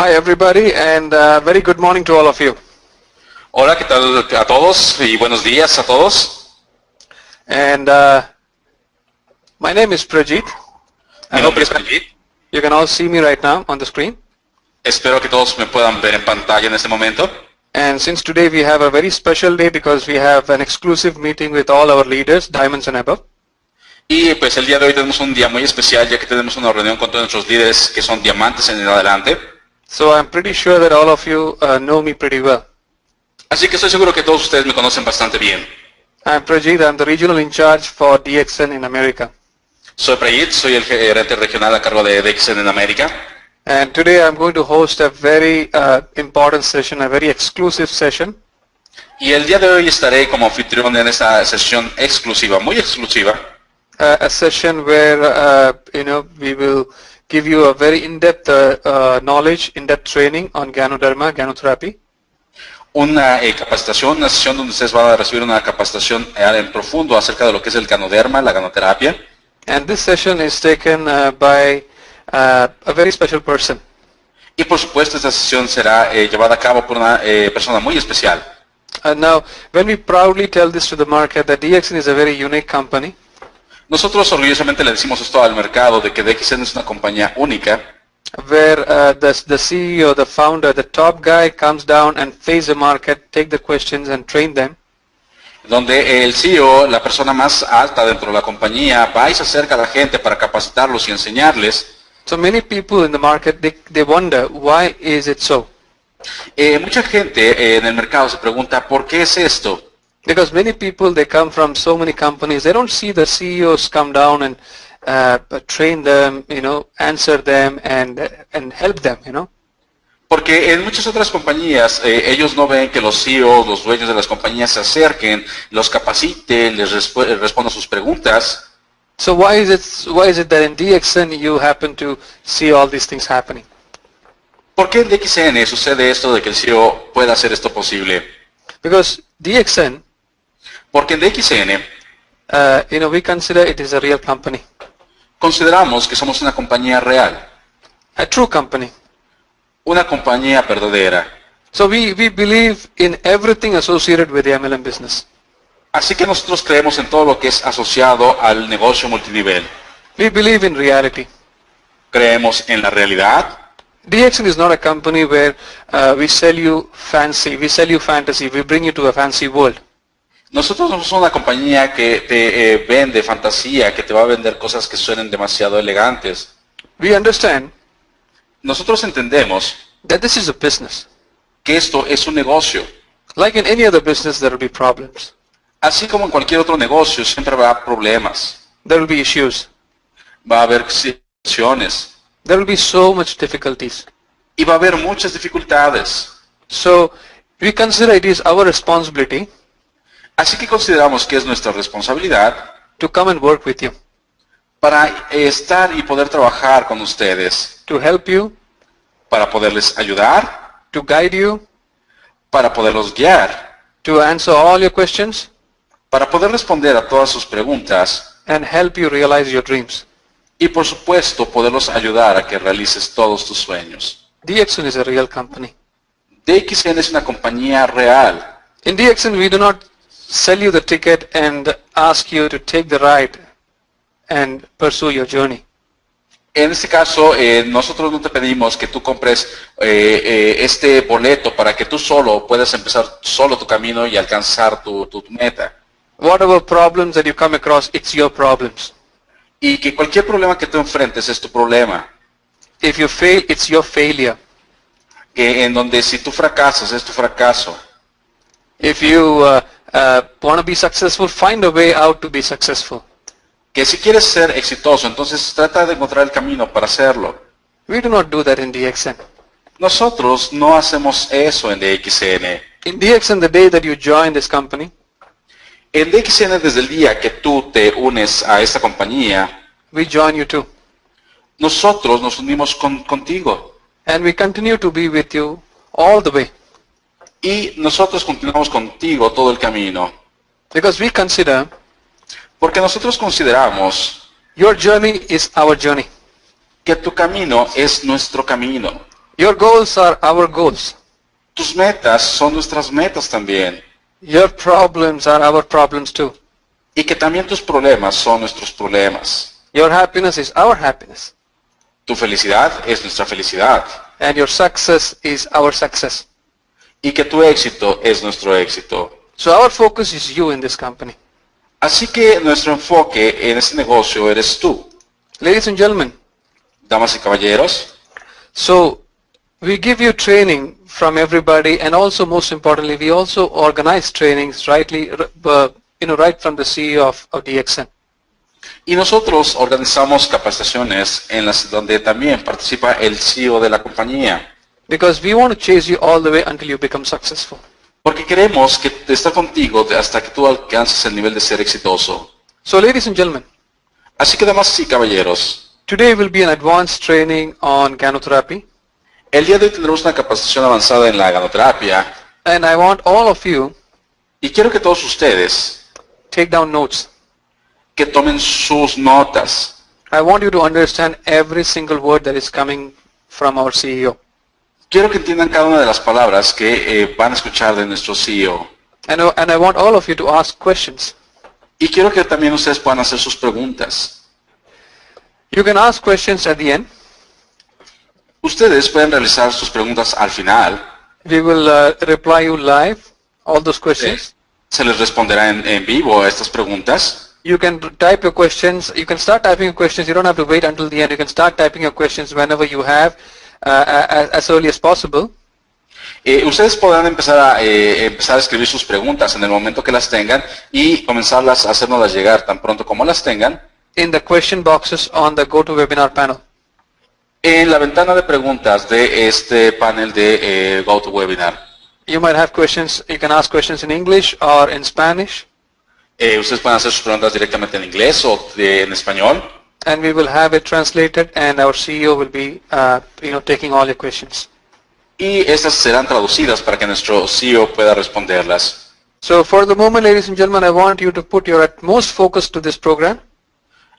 Hi everybody, and very good morning to all of you. Hola, ¿qué tal a todos? Y buenos días a todos. And my name is Prajit. Mi nombre es Keeffe. You can all see me right now on the screen. Espero que todos me puedan ver en pantalla en este momento. And since today we have a very special day because we have an exclusive meeting with all our leaders, diamonds and above. Y pues el día de hoy tenemos un día muy especial ya que tenemos una reunión con todos nuestros líderes que son diamantes en adelante. So I'm pretty sure that all of you know me pretty well. Así que estoy seguro que todos ustedes me conocen bastante bien. I'm Prajit, I'm the regional in charge for DXN in America. Soy Prajit, soy el gerente regional a cargo de DXN en América. And today I'm going to host a very important session, a very exclusive session. Y el día de hoy estaré como anfitrión en esta sesión exclusiva, muy exclusiva. A session where we will give you a very in-depth knowledge, in-depth training on GANOTHERAPY. Una capacitación, una sesión donde ustedes van a recibir una capacitación en profundo acerca de lo que es el ganoderma, la ganoterapia. And this session is taken by a very special person. Y por supuesto esta sesión será llevada a cabo por una persona muy especial. Now, when we proudly tell this to the market that DXN is a very unique company, nosotros orgullosamente le decimos esto al mercado de que DXN es una compañía única, where the CEO, the founder, the top guy comes down and face the market, take the questions and train them. donde el CEO, la persona más alta dentro de la compañía, va y se acerca a la gente para capacitarlos y enseñarles. So many people in the market, they wonder, why is it so? Mucha gente en el mercado se pregunta, ¿por qué es esto? Because many people, they come from so many companies, they don't see the CEOs come down and train them, answer them and help them, Porque en muchas otras compañías ellos no ven que los CEOs, los dueños de las compañías se acerquen, los capaciten, les respondan sus preguntas. So why is it that in DXN you happen to see all these things happening? ¿Por qué en DXN sucede esto de que el CEO pueda hacer esto posible? Because DXN, porque en DXN, we consider it is a real company. Consideramos que somos una compañía real. A true company. Una compañía verdadera. So we believe in everything associated with the MLM business. Así que nosotros creemos en todo lo que es asociado al negocio multinivel. We believe in reality. Creemos en la realidad. DXN is not a company where we sell you fancy, we sell you fantasy, we bring you to a fancy world. Nosotros no somos una compañía que te vende fantasía, que te va a vender cosas que suenen demasiado elegantes. We understand Nosotros entendemos that this is a business. que esto es un negocio. Like in any other business, there will be problems. Así como en cualquier otro negocio, siempre habrá problemas. There will be issues. Va a haber situaciones. There will be so much difficulties. Y va a haber muchas dificultades. So we consider it is our responsibility Así que consideramos que es nuestra responsabilidad to come and work with you, para estar y poder trabajar con ustedes, to help you, para poderles ayudar, to guide you, para poderlos guiar, to answer all your questions, para poder responder a todas sus preguntas and help you realize your dreams. y por supuesto poderlos ayudar a que realices todos tus sueños. DXN is a real company. DXN es una compañía real. In DXN, we do not sell you the ticket and ask you to take the ride and pursue your journey. En este caso, nosotros no te pedimos que tú compres este boleto para que tú solo puedas empezar solo tu camino y alcanzar tu meta. Whatever problems that you come across, it's your problems. Y que cualquier problema que tú enfrentes es tu problema. If you fail, it's your failure. Que en donde si tú fracasas, es tu fracaso. If you want to be successful, find a way out to be successful. Que si quieres ser exitoso, entonces trata de encontrar el camino para hacerlo. We do not do that in DXN. Nosotros no hacemos eso en DXN. In DXN, the day that you join this company, En DXN, desde el día que tú te unes a esta compañía, we join you too. nosotros nos unimos contigo. And we continue to be with you all the way. Y nosotros continuamos contigo todo el camino. Because we consider Porque nosotros consideramos your journey is our journey. que tu camino es nuestro camino. Your goals are our goals. Tus metas son nuestras metas también. Your problems are our problems too. Y que también tus problemas son nuestros problemas. Your happiness is our happiness. Tu felicidad es nuestra felicidad. And your success is our success. Y que tu éxito es nuestro éxito. So our focus is you in this company. Así que nuestro enfoque en este negocio eres tú. Ladies and gentlemen, Damas y caballeros, so we give you training from everybody, and also most importantly, we also organize trainings right from the CEO of DXN. y nosotros organizamos capacitaciones en las donde también participa el CEO de la compañía. Because we want to chase you all the way until you become successful. Porque queremos que estar contigo hasta que tú alcances el nivel de ser exitoso. So ladies and gentlemen, Así que damas y caballeros, today will be an advanced training on GANOTHERAPY, el día de hoy tendremos una capacitación avanzada en la ganoterapia and I want all of you y quiero que todos ustedes take down notes. que tomen sus notas. I want you to understand every single word that is coming from our CEO. Quiero que entiendan cada una de las palabras que van a escuchar de nuestro CEO. And I want all of you to ask questions. Y quiero que también ustedes puedan hacer sus preguntas. You can ask questions at the end. Ustedes pueden realizar sus preguntas al final. We will reply you live, all those questions. Se les responderá en vivo a estas preguntas. You can type your questions. You can start typing your questions. You don't have to wait until the end. You can start typing your questions whenever you have, as early as possible. Ustedes podrán empezar a escribir sus preguntas en el momento que las tengan y comenzarlas a hacernoslas llegar tan pronto como las tengan. In the question boxes on the GoToWebinar panel. En la ventana de preguntas de este panel de GoToWebinar. You might have questions. You can ask questions in English or in Spanish. Ustedes pueden hacer sus preguntas directamente en inglés o en español. And we will have it translated, and our CEO will be, taking all your questions. Y estas serán traducidas para que nuestro CEO pueda responderlas. So for the moment, ladies and gentlemen, I want you to put your utmost focus to this program.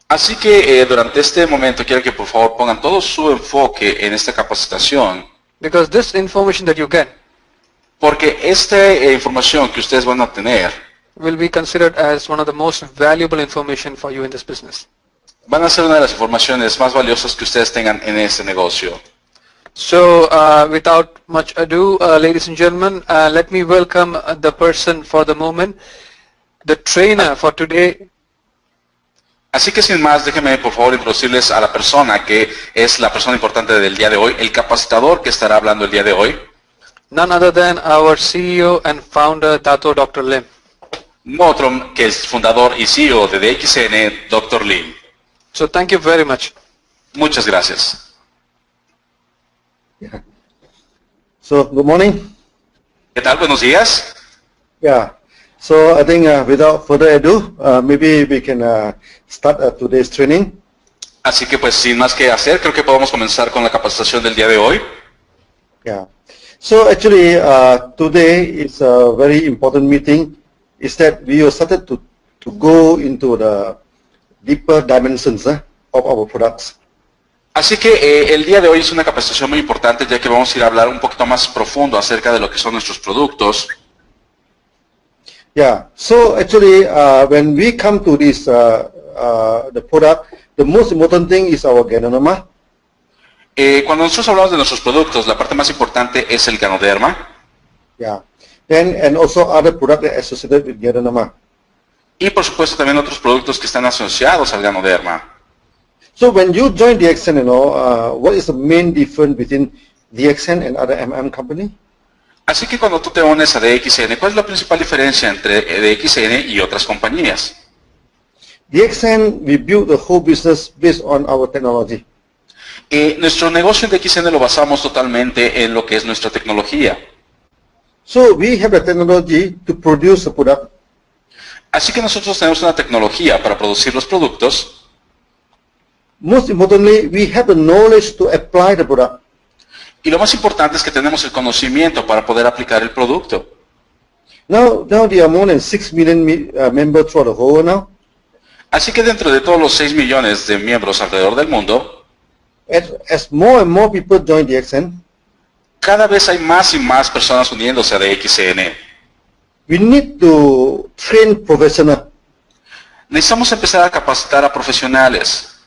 Así que durante este momento quiero que por favor pongan todo su enfoque en esta capacitación. Because this information that you get Porque esta información que ustedes van a tener will be considered as one of the most valuable information for you in this business. van a ser una de las informaciones más valiosas que ustedes tengan en este negocio. So without much ado, ladies and gentlemen, let me welcome the person for the moment, the trainer for today. Así que sin más, déjenme por favor introducirles a la persona que es la persona importante del día de hoy, el capacitador que estará hablando el día de hoy. None other than our CEO and founder, Dr. LIM. No otro que el fundador y CEO de DXN, Dr. LIM. So thank you very much. Muchas gracias. Yeah. So, good morning. ¿Qué tal? Buenos días. Yeah. So, I think without further ado, maybe we can start today's training. Así que pues sin más que hacer, creo que podemos comenzar con la capacitación del día de hoy. Yeah. So, actually, today is a very important meeting. Is that we have started to go into the deeper dimensions of our products. Así que el día de hoy es una capacitación muy importante, ya que vamos a ir a hablar un poquito más profundo acerca de lo que son nuestros productos. Yeah. So actually, when we come to this the product, the most important thing is our ganoderma. Cuando nosotros hablamos de nuestros productos, la parte más importante es el ganoderma. Yeah. Then and also other products associated with ganoderma. Y por supuesto también otros productos que están asociados al ganoderma. So when you join DXN, what is the main difference between DXN and other MM company? Así que cuando tú te unes a DXN, ¿cuál es la principal diferencia entre DXN y otras compañías? DXN, we build the whole business based on our technology. Nuestro negocio en DXN lo basamos totalmente en lo que es nuestra tecnología. So we have the technology to produce the product. Así que nosotros tenemos una tecnología para producir los productos. Most importantly, we have the knowledge to apply the product. Y lo más importante es que tenemos el conocimiento para poder aplicar el producto. Now there are more than 6 million members throughout the whole now. Así que dentro de todos los 6 millones de miembros alrededor del mundo, As more and more people join DXN, Cada vez hay más y más personas uniéndose a DXN. We need to train professionals. Necesitamos empezar a capacitar a profesionales.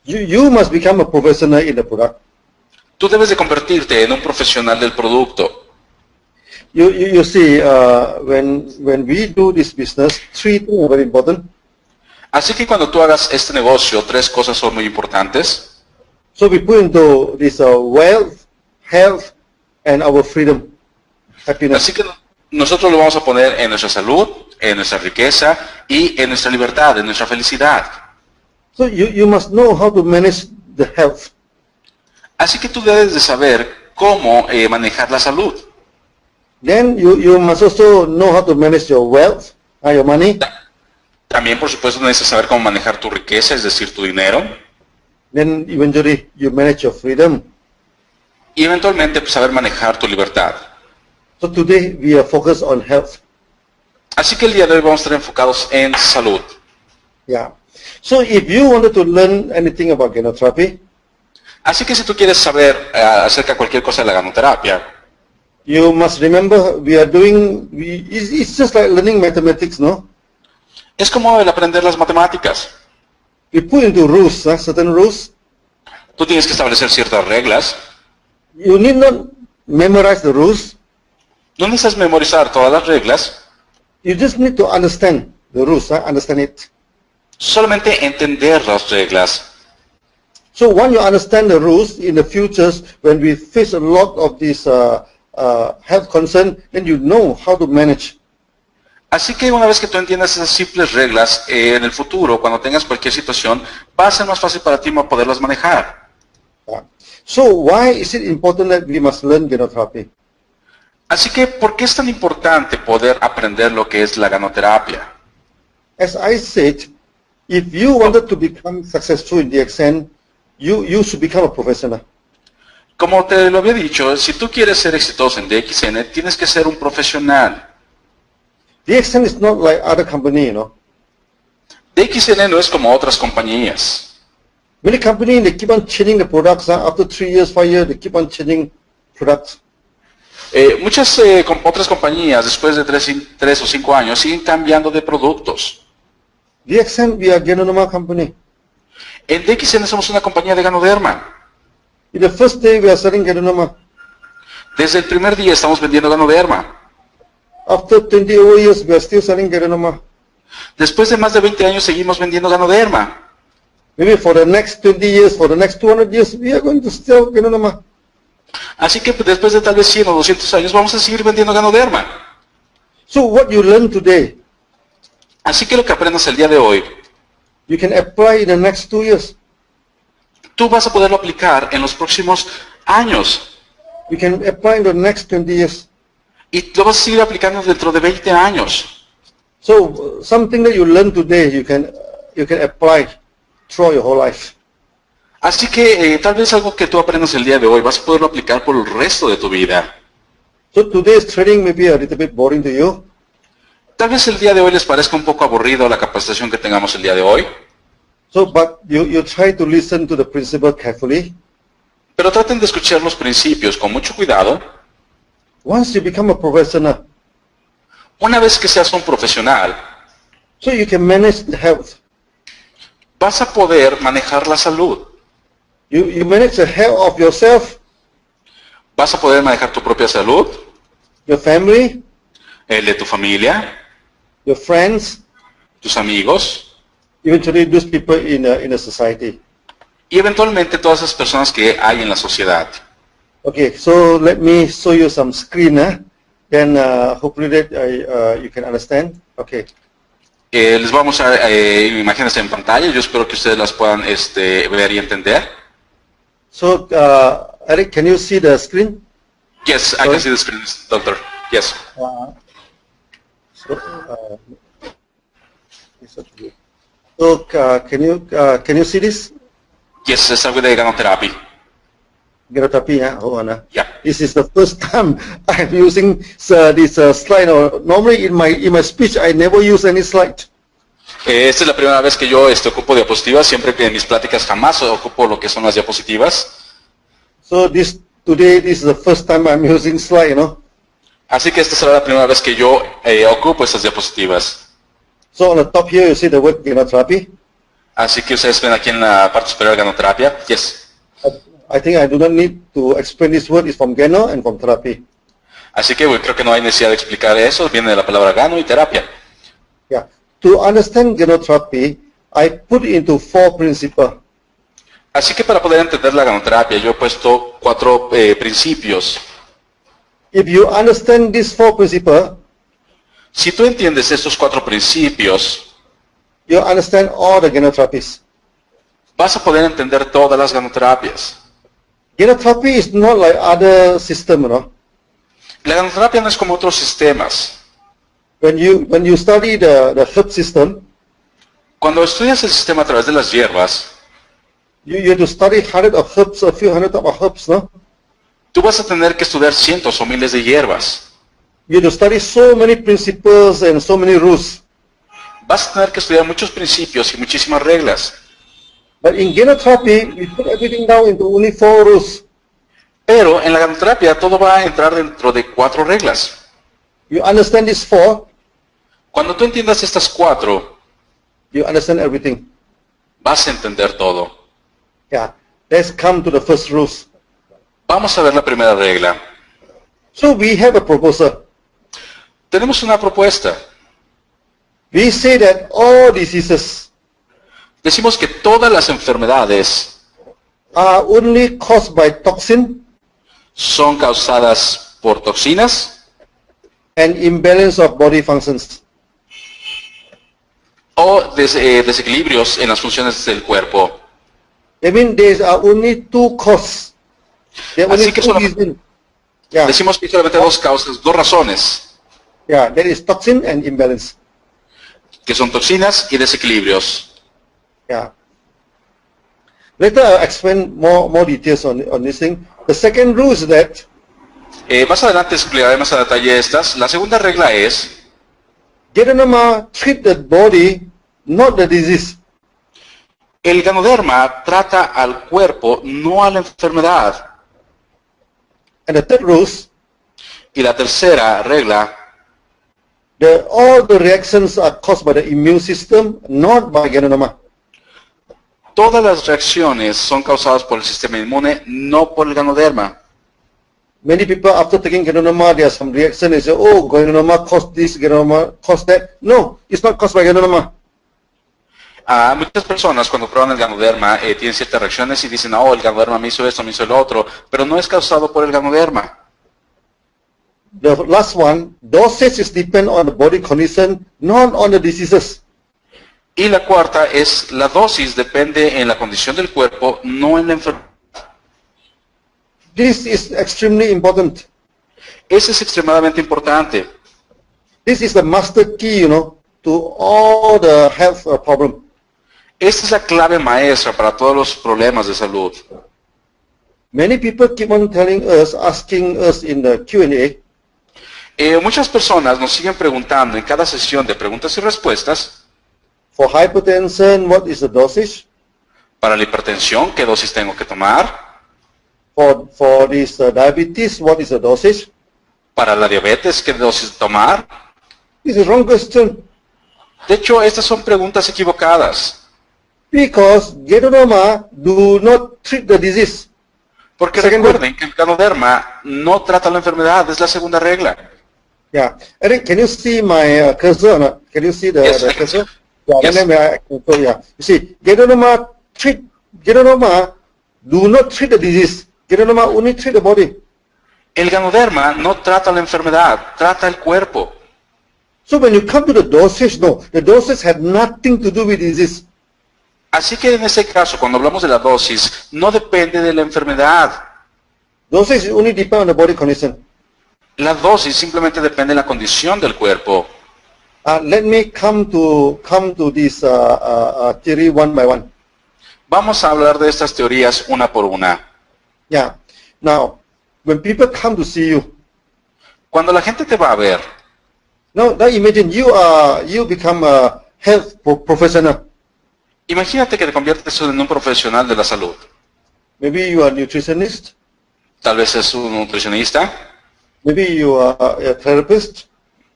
You must become a professional in the product. Tú debes de convertirte en un profesional del producto. You see, when we do this business, 3 things are very important. Así que cuando tú hagas este negocio, 3 cosas son muy importantes. So we put into this wealth, health, and our freedom, happiness. Así que nosotros lo vamos a poner en nuestra salud, en nuestra riqueza y en nuestra libertad, en nuestra felicidad. So you must know how to manage the health. Así que tú debes de saber cómo manejar la salud. Then you must also know how to manage your wealth, your money. También, por supuesto, necesitas saber cómo manejar tu riqueza, es decir, tu dinero. Then eventually you manage your freedom. Y eventualmente pues, saber manejar tu libertad. So today we are focused on health. Así que el día de hoy vamos a estar enfocados en salud. Yeah. So if you wanted to learn anything about GANOTHERAPY, Así que si tú quieres saber acerca de cualquier cosa de la ganoterapia, you must remember it's just like learning mathematics, no? es como el aprender las matemáticas. We put into rules, certain rules. Tú tienes que establecer ciertas reglas. You need not memorize the rules. No necesitas memorizar todas las reglas, You just need to understand the rules, understand it. solamente entender las reglas. So once you understand the rules in the futures, when we face a lot of these health concern, then you know how to manage. Así que una vez que tú entiendas esas simples reglas, en el futuro, cuando tengas cualquier situación, va a ser más fácil para ti poderlas manejar. So why is it important that we must learn GANOTHERAPY? Así que, ¿por qué es tan importante poder aprender lo que es la ganoterapia? As I said, if you wanted to become successful in DXN, you should become a professional. Como te lo había dicho, si tú quieres ser exitoso en DXN, tienes que ser un profesional. DXN is not like other company, you know. DXN no es como otras compañías. Many companies, they keep on changing the products. After 3 years, 5 years, they keep on changing products. Muchas otras compañías, después de 3 o 5 años, siguen cambiando de productos. DXN, we are Ganoderma company. En DXN somos una compañía de ganoderma. In the first day, we are selling Ganoderma. Desde el primer día estamos vendiendo ganoderma. After 20 over years, we are still selling Ganoderma. Después de más de 20 años seguimos vendiendo ganoderma. Maybe for the next 20 years, for the next 200 years, we are going to sell Ganoderma. Así que después de tal vez 100 o 200 años vamos a seguir vendiendo ganoderma. So what you learn today, Así que lo que aprendas el día de hoy, you can apply in the next 2 years. tú vas a poderlo aplicar en los próximos años. You can apply in the next 20 years. Y lo vas a seguir aplicando dentro de 20 años. So something that you learn today, you can apply throughout your whole life. Así que tal vez algo que tú aprendas el día de hoy vas a poderlo aplicar por el resto de tu vida. So today's training may be a little bit boring to you. Tal vez el día de hoy les parezca un poco aburrido la capacitación que tengamos el día de hoy, So, but you try to listen to the principle carefully. pero traten de escuchar los principios con mucho cuidado. Once you become a professional, Una vez que seas un profesional, so you can manage the health. vas a poder manejar la salud. You manage the health of yourself, Vas a poder manejar tu propia salud, your family, el de tu familia, your friends, tus amigos eventually those people in a society. y eventualmente todas esas personas que hay en la sociedad. Okay, so let me show you some screen, then hopefully that you can understand. Okay. Les vamos a imágenes en pantalla, yo espero que ustedes las puedan ver y entender. So, Eric, can you see the screen? Yes, I can see the screen, doctor. Yes. So, can you see this? Yes, es algo de ganoterapia. GANOTHERAPY, hold on. Yeah. This is the first time I'm using this slide. Normally in my speech I never use any slide. Esta es la primera vez que yo ocupo diapositivas, siempre que en mis pláticas jamás ocupo lo que son las diapositivas. So this today this is the first time I'm using slide, you know. Así que esta será la primera vez que yo ocupo estas diapositivas. So on the top here you see the word GANOTHERAPY. Así que ustedes ven aquí en la parte superior ganoterapia. Yes. I think I do not need to explain this word. It's from Gano and from therapy. Así que creo que no hay necesidad de explicar eso. Viene de la palabra gano y terapia. Yeah. To understand GANOTHERAPY, I put it into 4 principles. Así que para poder entender la ganoterapia, yo he puesto 4 principios. If you understand these 4 principles, Si tú entiendes estos 4 principios, you understand all the GANOTHERAPIes. vas a poder entender todas las ganoterapias. GANOTHERAPY is not like other system, you know. La ganoterapia no es como otros sistemas. When you study the herb system, Cuando estudias el sistema a través de las hierbas, you have to study hundreds of herbs, a few hundred of herbs, no? tú vas a tener que estudiar cientos o miles de hierbas. You have to study so many principles and so many rules. Vas a tener que estudiar muchos principios y muchísimas reglas. But in GANOTHERAPY, we put everything down into only 4 rules. Pero en la ganoterapia todo va a entrar dentro de 4 reglas. You understand these 4, Cuando tú entiendas estas 4, you understand everything. vas a entender todo. Yeah. Let's come to the first rules. Vamos a ver la primera regla. So we have a proposal. Tenemos una propuesta. We say that all diseases Decimos que todas las enfermedades are only caused by toxin son causadas por toxinas and imbalance of body functions. o desequilibrios en las funciones del cuerpo. I mean, there are only 2 causes. There are only Así que 2 solamente- reasons. Yeah, Decimos que hay solamente 2 causas, 2 razones, yeah, that is toxin and imbalance. que son toxinas y desequilibrios. Yeah. Later I'll explain more details on this thing. The second rule is that Más adelante explicaré más a detalle estas. La segunda regla es, Ganoderma treat the body, not the disease. el ganoderma trata al cuerpo, no a la enfermedad. And the third rule is Y la tercera regla, all the reactions are caused by the immune system, not by Ganoderma. todas las reacciones son causadas por el sistema inmune, no por el ganoderma. Many people after taking Ganoderma, there are some reaction. They say, oh, Ganoderma caused this, Ganoderma caused that. No, it's not caused by Ganoderma. Muchas personas cuando prueban el ganoderma tienen ciertas reacciones y dicen, oh, el ganoderma me hizo esto, me hizo lo otro, pero no es causado por el ganoderma. The last one, dosage is depend on the body condition, not on the diseases. Y la cuarta es, la dosis depende en la condición del cuerpo, no en la enfermedad. This is extremely important. Eso es extremadamente importante. This is the master key, to all the health problem. Esta es la clave maestra para todos los problemas de salud. Many people keep on asking us in the Q&A, Muchas personas nos siguen preguntando en cada sesión de preguntas y respuestas, for hypertension, what is the dosage? para la hipertensión, ¿qué dosis tengo que tomar? For this diabetes, what is the dosage? Para la diabetes, ¿qué dosis tomar? This is wrong question. De hecho, estas son preguntas equivocadas, Because Ganoderma do not treat the disease. porque Second recuerden que el ganoderma no trata la enfermedad, es la segunda regla. Yeah. Eric, can you see my cursor or not? Can you see the, Yes, the I can cursor? see. Yeah, Yes. then I can show you. Yeah. You see, Ganoderma do not treat the disease. Ganoderma only treat the body. El ganoderma no trata la enfermedad, trata el cuerpo. So when you come to the dosage, no, the dosage had nothing to do with disease. Así que en ese caso, cuando hablamos de la dosis, no depende de la enfermedad. Dosage only depend on the body condition. La dosis simplemente depende de la condición del cuerpo. Let me come to this theory one by one. Vamos a hablar de estas teorías una por una. Yeah. Now, when people come to see you, Cuando la gente te va a ver, now imagine you become a health professional. imagínate que te conviertes en un profesional de la salud. Maybe you are a nutritionist, Tal vez es un nutricionista, Maybe you are a therapist.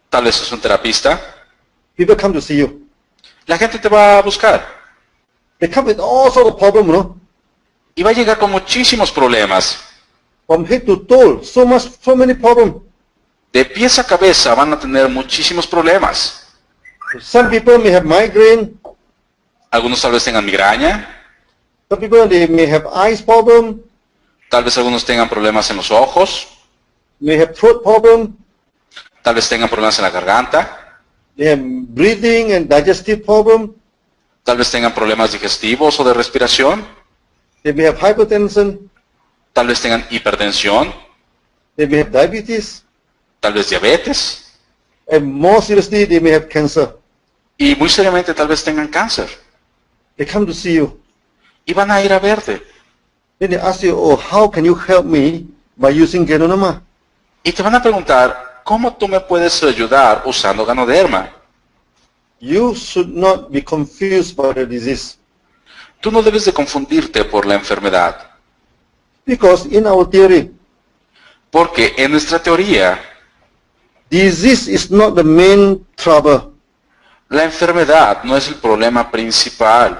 tal vez es un terapista. People come to see you. La gente te va a buscar They come with all sorts of problems, you know. y va a llegar con muchísimos problemas. From head to toe, so many problems. De pies a cabeza van a tener muchísimos problemas. Some people may have migraine. Algunos tal vez tengan migraña, Some people they may have eyes problem, tal vez algunos tengan problemas en los ojos, may have throat problem, tal vez tengan problemas en la garganta, they have breathing and digestive problem, tal vez tengan problemas digestivos o de respiración, they may have hypertension, tal vez tengan hipertensión, they may have diabetes, tal vez diabetes and more seriously they may have cancer. y muy seriamente tal vez tengan cáncer. They come to see you. Y van a ir a verte. Then they ask you, oh, how can you help me by using Ganonama? Y te van a preguntar, ¿cómo tú me puedes ayudar usando Ganoderma? You should not be confused by the disease. Tú no debes de confundirte por la enfermedad. Because in our theory, Porque en nuestra teoría, disease is not the main trouble. la enfermedad no es el problema principal.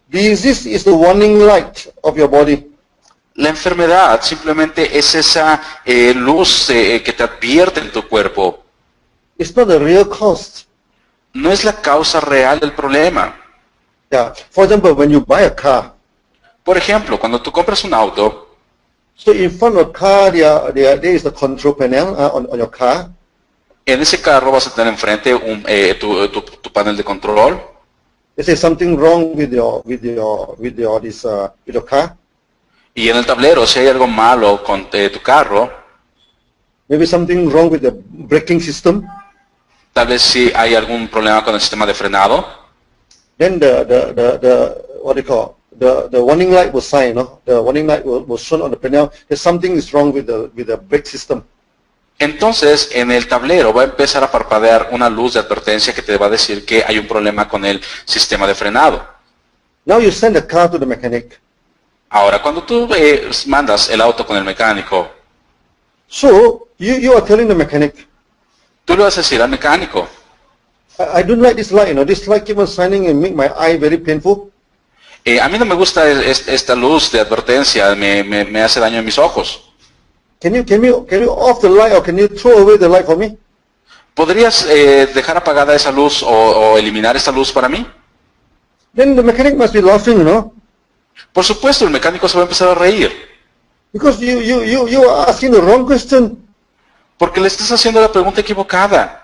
Disease is the warning light of your body. La enfermedad simplemente es esa luz que te advierte en tu cuerpo. It's not the real cause. No es la causa real del problema. Yeah. For example, when you buy a car, Por ejemplo, cuando tú compras un auto, so in front of the car there is the control panel on your car. en ese carro vas a tener enfrente tu panel de control. Is there something wrong with your car? Y en el tablero, si hay algo malo con tu carro, Maybe something wrong with the braking system. tal vez si hay algún problema con el sistema de frenado, Then the what do you call the warning light will shine. No, the warning light will show on the panel that something is wrong with the brake system. entonces en el tablero va a empezar a parpadear una luz de advertencia que te va a decir que hay un problema con el sistema de frenado. Now you send the car to the mechanic. Ahora, cuando tú mandas el auto con el mecánico, So you are telling the mechanic, tú le vas a decir al mecánico, I don't like this light. You know, this light keep on shining and make my eye very painful. a mí no me gusta esta luz de advertencia, me hace daño en mis ojos. Can you off the light or can you throw away the light for me? ¿Podrías dejar apagada esa luz o eliminar esta luz para mí? Then the mechanic must be laughing, you know, Por supuesto, el mecánico se va a empezar a reír, because you are asking the wrong question. porque le estás haciendo la pregunta equivocada.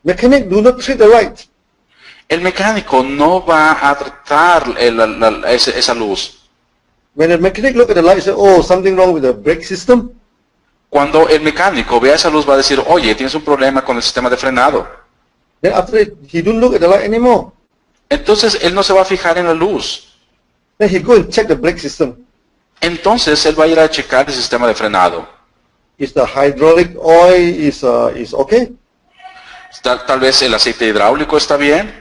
Mechanic do not treat the light. El mecánico no va a tratar esa luz. When the mechanic look at the light, say, oh, something wrong with the brake system. Cuando el mecánico vea esa luz va a decir, oye, tienes un problema con el sistema de frenado. Then after that, he don't look at the light anymore. Entonces él no se va a fijar en la luz. Then he go and check the brake system. Entonces él va a ir a checar el sistema de frenado. Is the hydraulic oil is okay? Tal vez el aceite hidráulico está bien.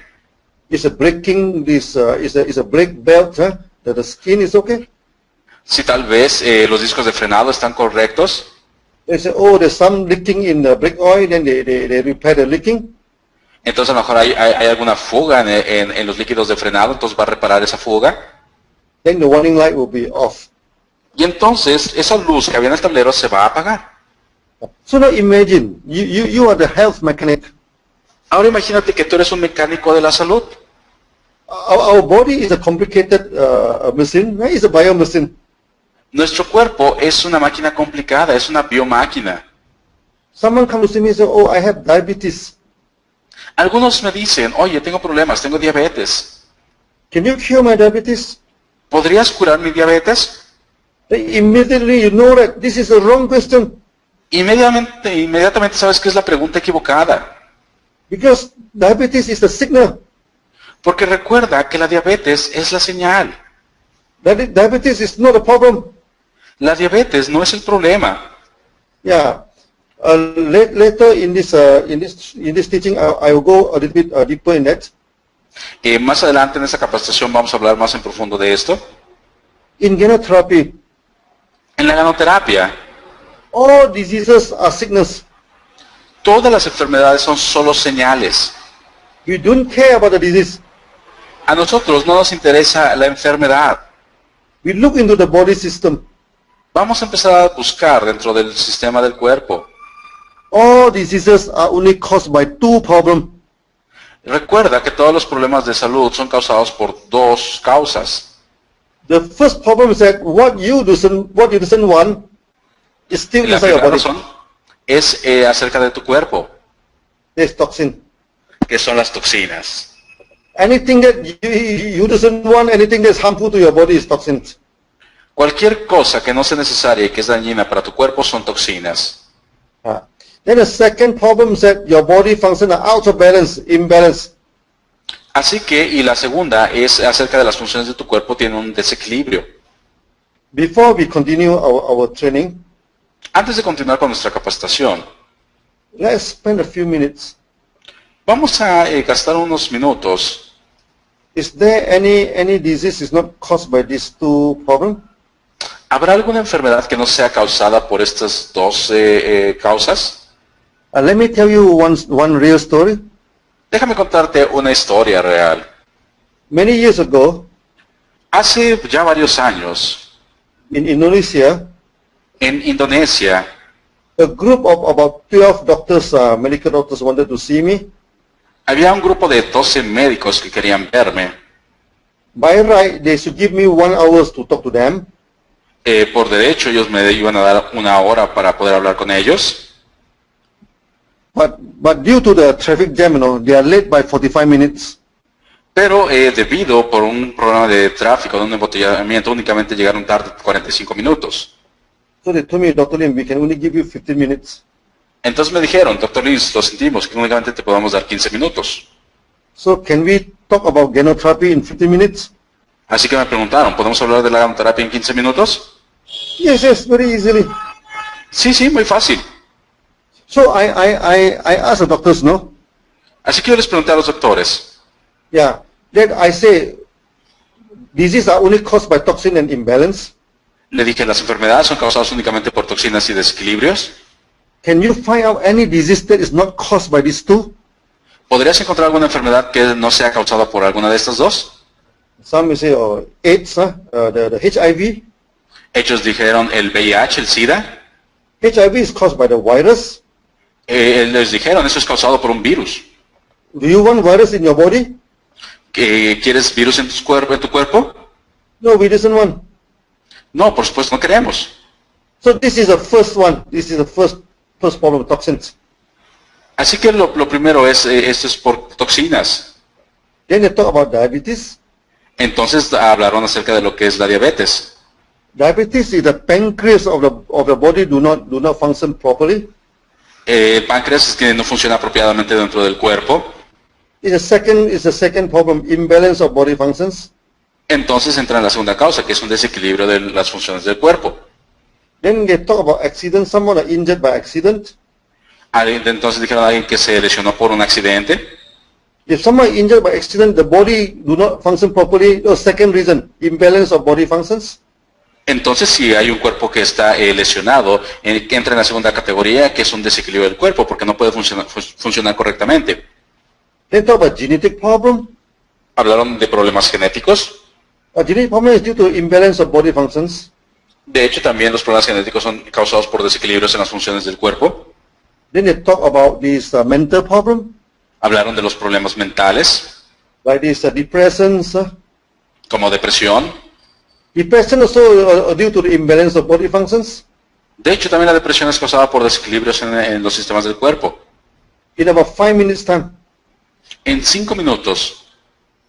Is the braking is a brake belt? That the skin is okay? Si tal vez los discos de frenado están correctos. They say, oh, there's some leaking in the brake oil. Then they repair the leaking. Entonces a lo mejor hay alguna fuga en los líquidos de frenado, entonces va a reparar esa fuga. Then the warning light will be off. Y entonces esa luz que había en el tablero se va a apagar. So now imagine you are the health mechanic. Ahora imagínate que tú eres un mecánico de la salud. Our body is a complicated machine. Right? It's a biomachine. Nuestro cuerpo es una máquina complicada, es una biomáquina. Someone comes to see me and says, oh, I have diabetes. Algunos me dicen, oye, tengo problemas, tengo diabetes. Can you cure my diabetes? ¿Podrías curar mi diabetes? Then immediately you know that this is the wrong question. Inmediatamente sabes que es la pregunta equivocada. Because diabetes is the signal. Porque recuerda que la diabetes es la señal. Diabetes is not a problem. La diabetes no es el problema. Yeah. Later in this teaching, I will go a little bit deeper in that. Más adelante en esta capacitación vamos a hablar más en profundo de esto. In GANOTHERAPy, En la ganoterapia, All diseases are sickness. todas las enfermedades son solo señales. We don't care about the disease. A nosotros no nos interesa la enfermedad. We look into the body system. Vamos a empezar a buscar dentro del sistema del cuerpo. All diseases are only caused by two problems. Recuerda que todos los problemas de salud son causados por dos causas. The first problem is that what you doesn't want is still La inside your primera body. razón es acerca de tu cuerpo, There's toxin. que son las toxinas. Anything that you doesn't want, anything that's harmful to your body is toxins. Cualquier cosa que no sea necesaria y que es dañina para tu cuerpo son toxinas. Then the second problem is that your body functions are out of balance, imbalance. Así que, y la segunda es acerca de las funciones de tu cuerpo, tiene un desequilibrio. Before we continue our training, Antes de continuar con nuestra capacitación, let's spend a few minutes. vamos a gastar unos minutos. Is there any disease is not caused by these two problems? ¿Habrá alguna enfermedad que no sea causada por estas dos causas? Let me tell you one real story. Déjame contarte una historia real. Many years ago, Hace ya varios años, in Indonesia, en Indonesia, a group of about 12 doctors, medical doctors, wanted to see me. había un grupo de 12 médicos que querían verme. By right, they should give me 1 hour to talk to them. Por derecho, ellos me iban a dar una hora para poder hablar con ellos. But due to the traffic jam, they are late by 45 minutes. Pero debido por un problema de tráfico, de un embotellamiento, únicamente llegaron tarde 45 minutos. So they told me, Dr. Lim, we can only give you 15 minutes. Entonces me dijeron, Dr. Lins, lo sentimos, que únicamente te podemos dar 15 minutos. So can we talk about ganotherapy in 15 minutes? Así que me preguntaron, ¿podemos hablar de la ganoterapia en 15 minutos? Yes, very easily. Sí, muy fácil. So I asked the doctors, no? Así que yo les pregunté a los doctores, Yeah. Then I say, diseases are only caused by toxin and imbalance. le dije, las enfermedades son causadas únicamente por toxinas y desequilibrios. Can you find out any disease that is not caused by these two? ¿Podrías encontrar alguna enfermedad que no sea causada por alguna de estas dos? Some may say, oh, AIDS, the HIV. Ellos dijeron el VIH, el SIDA. HIV is caused by the virus. Les dijeron, eso es causado por un virus. Do you want virus in your body? ¿Quieres virus en tu cuerpo? No, we doesn't want. No, por supuesto no queremos. So this is the first one. This is the first problem, toxins. Así que lo primero es, esto es por toxinas. Then they talk about diabetes. Entonces hablaron acerca de lo que es la diabetes. Diabetes is the pancreas of the body do not function properly. El páncreas es que no funciona apropiadamente dentro del cuerpo. Is the second problem, imbalance of body functions. Entonces entra en la segunda causa, que es un desequilibrio de las funciones del cuerpo. Then they talk about accident, someone are injured by accident. Entonces dijeron a alguien que se lesionó por un accidente. If someone is injured by accident, the body do not function properly. The second reason, imbalance of body functions. Entonces si hay un cuerpo que está lesionado, que entra en la segunda categoría, que es un desequilibrio del cuerpo, porque no puede funcionar correctamente. They talk about genetic problem. Hablaron de problemas genéticos. A genetic problem is due to imbalance of body functions. De hecho, también los problemas genéticos son causados por desequilibrios en las funciones del cuerpo. Then they talk about this mental problem, Hablaron de los problemas mentales, like this depressions. como depresión. Depression also due to the imbalance of body functions. De hecho, también la depresión es causada por desequilibrios en los sistemas del cuerpo. In about 5 minutes time. En 5 minutos.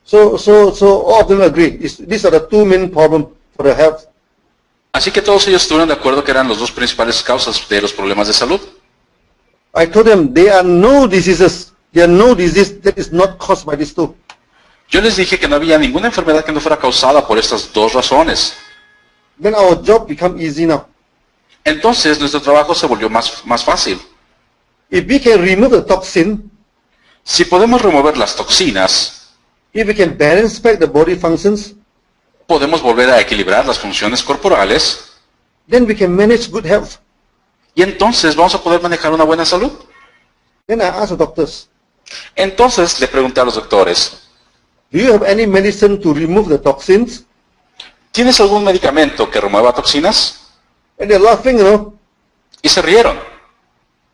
So all of them agree. These are the two main problems for the health. Así que todos ellos estuvieron de acuerdo que eran las dos principales causas de los problemas de salud. I told them there are no diseases. There are no disease that is not caused by these two. Yo les dije que no había ninguna enfermedad que no fuera causada por estas dos razones. Then our job become easy now. Entonces nuestro trabajo se volvió más fácil. If we can remove the toxin, Si podemos remover las toxinas, if we can balance back the body functions, podemos volver a equilibrar las funciones corporales, then we can manage good health. Y entonces vamos a poder manejar una buena salud. Then I asked the doctors, Entonces le pregunté a los doctores, do you have any medicine to remove the toxins? ¿tienes algún medicamento que remueva toxinas? And they're laughing, Y se rieron.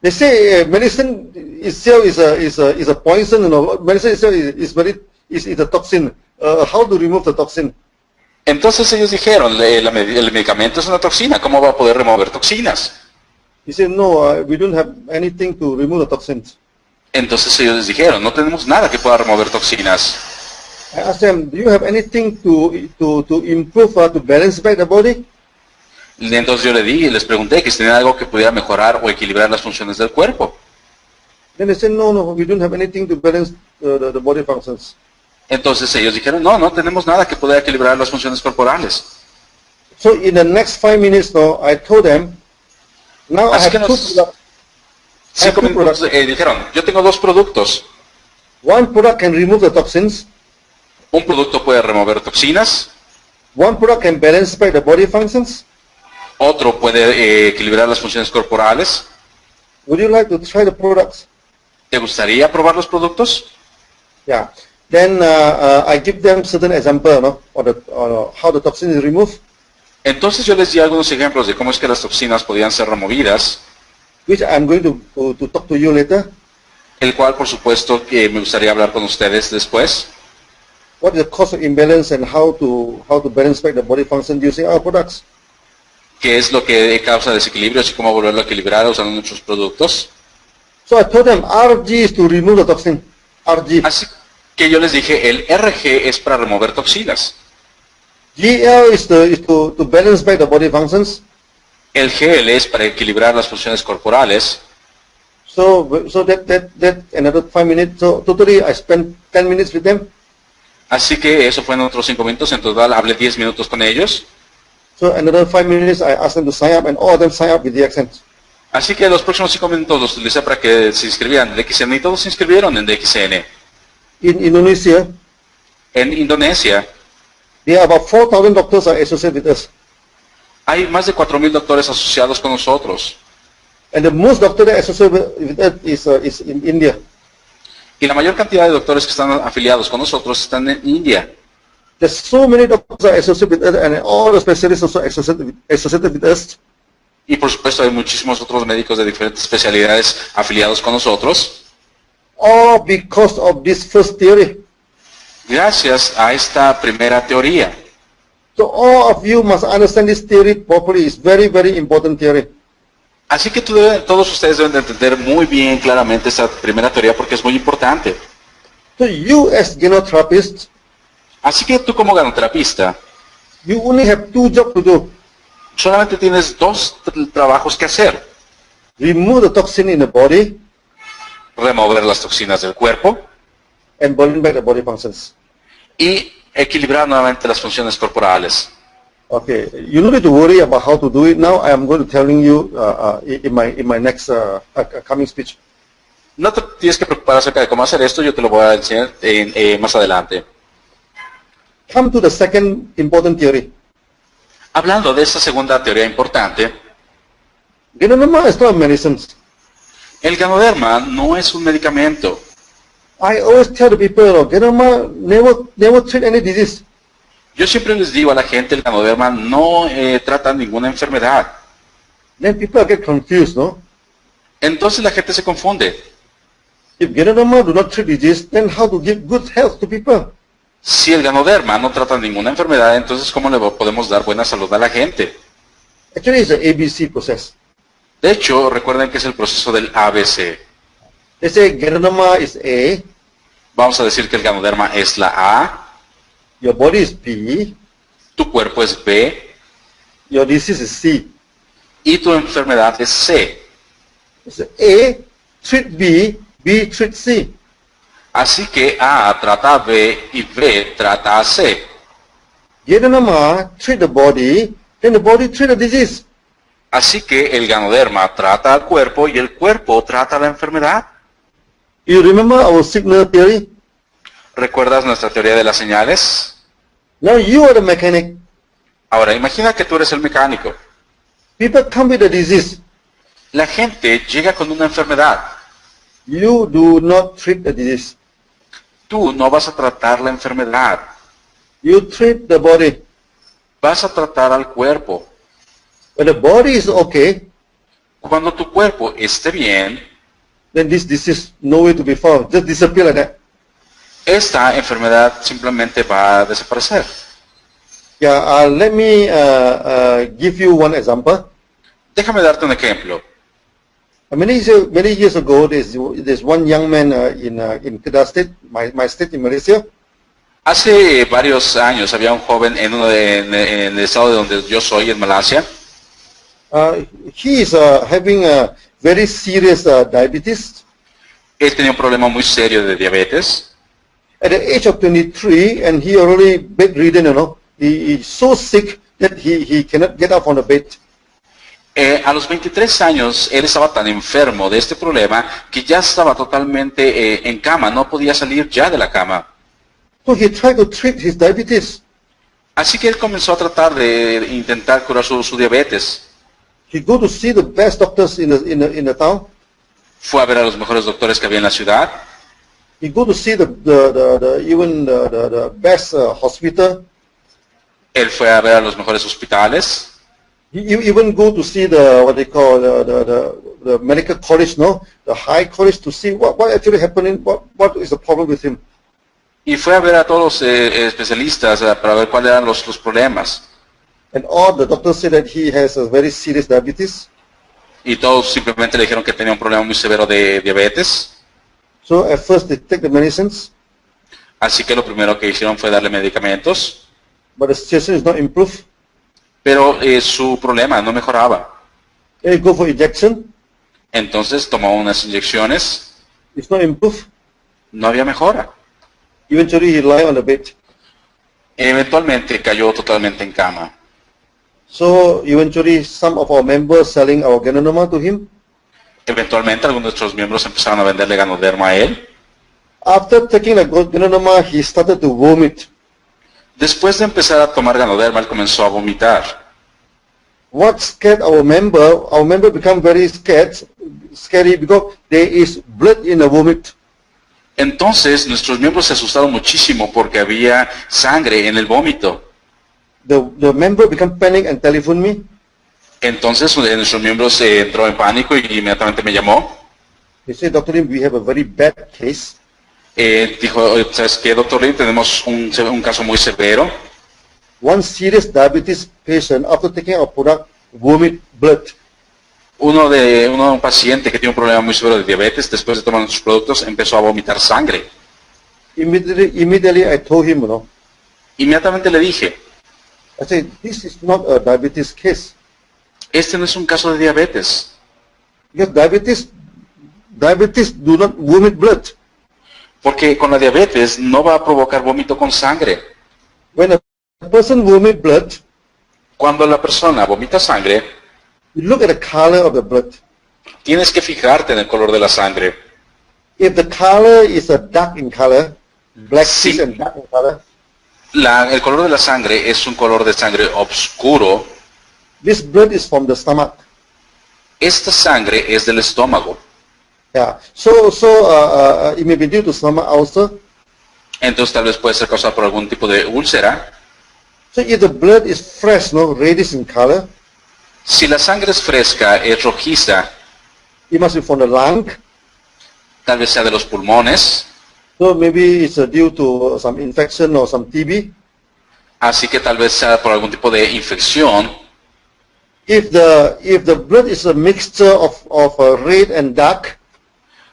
They say medicine itself is a poison, medicine itself is a toxin. How to remove the toxin? Entonces ellos dijeron, el medicamento es una toxina, ¿cómo va a poder remover toxinas? He said, no, we don't have anything to remove the toxins. Entonces ellos les dijeron, no tenemos nada que pueda remover toxinas. I asked them, do you have anything to improve, to balance back the body? Y entonces yo les pregunté que si tenían algo que pudiera mejorar o equilibrar las funciones del cuerpo. Then they said, no, we don't have anything to balance the body functions. Entonces ellos dijeron, no tenemos nada que pueda equilibrar las funciones corporales. So in the next 5 minutes, I told them, now I Así que have two products. 5 minutos dijeron, yo tengo 2 productos. One product can remove the toxins. Un producto puede remover toxinas, One product can balance back the body functions. otro puede equilibrar las funciones corporales. Would you like to try the products? ¿Te gustaría probar los productos? Yeah. Then I give them certain example, on how the toxin is removed, Entonces yo les di algunos ejemplos de cómo es que las toxinas podían ser removidas, which I'm going to talk to you later. el cual por supuesto que me gustaría hablar con ustedes después. What is the cause of imbalance and how to balance back the body function using our products. Qué es lo que causa desequilibrios y cómo volverlo a equilibrar usando nuestros productos. So I told them RG is to remove the toxin. RG. Así que yo les dije, el RG es para remover toxinas. GL is to balance back the body functions. El GL es para equilibrar las funciones corporales. So that another 5 minutes. So totally I spent 10 minutes with them. Así que eso fue en otros 5 minutos, en total hablé 10 minutos con ellos. So another 5 minutes I asked them to sign up and all of them sign up with the accent. Así que los próximos 5 minutos los utilicé para que se inscribieran en DXN y todos se inscribieron en DXN. In Indonesia, En Indonesia there are about 4,000 doctors are associated with us. hay más de 4,000 doctores asociados con nosotros. And the most doctors that are associated with us is in India. Y la mayor cantidad de doctores que están afiliados con nosotros están en India. There's so many doctors are associated with us and all the specialists also associated with us. Y por supuesto hay muchísimos otros médicos de diferentes especialidades afiliados con nosotros. All because of this first theory. Gracias a esta primera teoría. So all of you must understand this theory properly. It's very, very important theory. Así que todos ustedes deben de entender muy bien claramente esta primera teoría porque es muy importante. So you as ganotherapist, Así que tú como ganoterapista, you only have 2 jobs to do. solamente tienes 2 trabajos que hacer. Remove the toxin in the body Remover las toxinas del cuerpo and balance back the body functions. y equilibrar nuevamente las funciones corporales. Okay, you don't need to worry about how to do it now. I am going to telling you in my next coming speech. No te tienes que preocupar acerca de cómo hacer esto, yo te lo voy a enseñar más adelante. Come to the second important theory. Hablando de esta segunda teoría importante, Ganotherapy is not medicine. el ganoderma no es un medicamento. I always tell the people, Ganotherapy never treat any disease. Yo siempre les digo a la gente, el ganoderma no trata ninguna enfermedad. Then people get confused, no? Entonces la gente se confunde. If Ganotherapy do not treat disease, then how to give good health to people? Si el ganoderma no trata ninguna enfermedad, entonces ¿cómo le podemos dar buena salud a la gente? Actually, it's an ABC process. De hecho, recuerden que es el proceso del ABC. They say Ganotherapy is A, Vamos a decir que el ganoderma es la A, your body is B, tu cuerpo es B your disease is C. y tu enfermedad es C. It's A treat B, B treat C. Así que A trata a B y B trata a C. Ganotherapy treat the body, then the body treat the disease. Así que el ganoderma trata al cuerpo y el cuerpo trata la enfermedad. You remember our signal theory? ¿Recuerdas nuestra teoría de las señales? Now you are the mechanic. Ahora, imagina que tú eres el mecánico. People come with a disease. La gente llega con una enfermedad. You do not treat the disease. Tú no vas a tratar la enfermedad. You treat the body. Vas a tratar al cuerpo. When the body is okay, Cuando tu cuerpo esté bien, then this disease nowhere to be found. Just disappear like that. esta enfermedad simplemente va a desaparecer. Yeah, let me give you one example. Déjame darte un ejemplo. Many years ago, there's one young man in Kedah State, my state in Malaysia. Hace varios años había un joven en el estado de donde yo soy, en Malasia. He is having a very serious diabetes. Él tenía un problema muy serio de diabetes. At the age of 23, and he already bedridden, He's so sick that he cannot get up on the bed. A los 23 años, él estaba tan enfermo de este problema que ya estaba totalmente en cama, no podía salir ya de la cama. So he tried to treat his diabetes. Así que él comenzó a tratar de intentar curar su diabetes. He go to see the best doctors in the town. Fue a ver a los mejores doctores que había en la ciudad. He go to see even the best hospital. Él fue a ver a los mejores hospitales. He even go to see what they call the medical college, the high college, to see what actually happening, what is the problem with him. Y fue a ver a todos los especialistas para ver cuáles eran los problemas. And all the doctors say that he has a very serious diabetes. Y todos simplemente le dijeron que tenía un problema muy severo de diabetes. So at first they take the medicines, Así que lo primero que hicieron fue darle medicamentos. but the situation is not improved. Pero su problema no mejoraba. They go for injection, Entonces tomó unas inyecciones. it's not improved. No había mejora. Eventually he lie on the bed. Eventualmente cayó totalmente en cama. So eventually some of our members selling our Ganonoma to him. Eventualmente algunos de nuestros miembros empezaron a venderle Ganoderma a él. After taking the Ganonoma, he started to vomit. Después de empezar a tomar Ganoderma, él comenzó a vomitar. What scared our member become very scary because there is blood in the vomit. Entonces nuestros miembros se asustaron muchísimo porque había sangre en el vómito. The member become panic and telephone me. Entonces uno de nuestros miembros entró en pánico y inmediatamente me llamó. He said, Dr. Lim, we have a very bad case. Dijo, ¿sabes qué, doctor Lim? Tenemos un caso muy severo. One serious diabetes patient, after taking our product, vomit blood. Un paciente que tiene un problema muy severo de diabetes, después de tomar nuestros productos, empezó a vomitar sangre. Immediately I told him, Inmediatamente le dije, I said, this is not a diabetes case. este no es un caso de diabetes. Because diabetes do not vomit blood. Porque con la diabetes no va a provocar vómito con sangre. When a person vomit blood, Cuando la persona vomita sangre, you look at the color of the blood. tienes que fijarte en el color de la sangre. If the color is a dark in color, blackish Sí. and dark in color, El color de la sangre es un color de sangre oscuro. this blood is from the stomach. Esta sangre es del estómago. Yeah. So it may be due to stomach ulcer. Entonces tal vez puede ser causado por algún tipo de úlcera. So if the blood is fresh, reddish in color, Si la sangre es fresca, es rojiza, it must be from the lung. tal vez sea de los pulmones. So maybe it's due to some infection or some TB. Así que tal vez sea por algún tipo de infección. If the blood is a mixture of red and dark,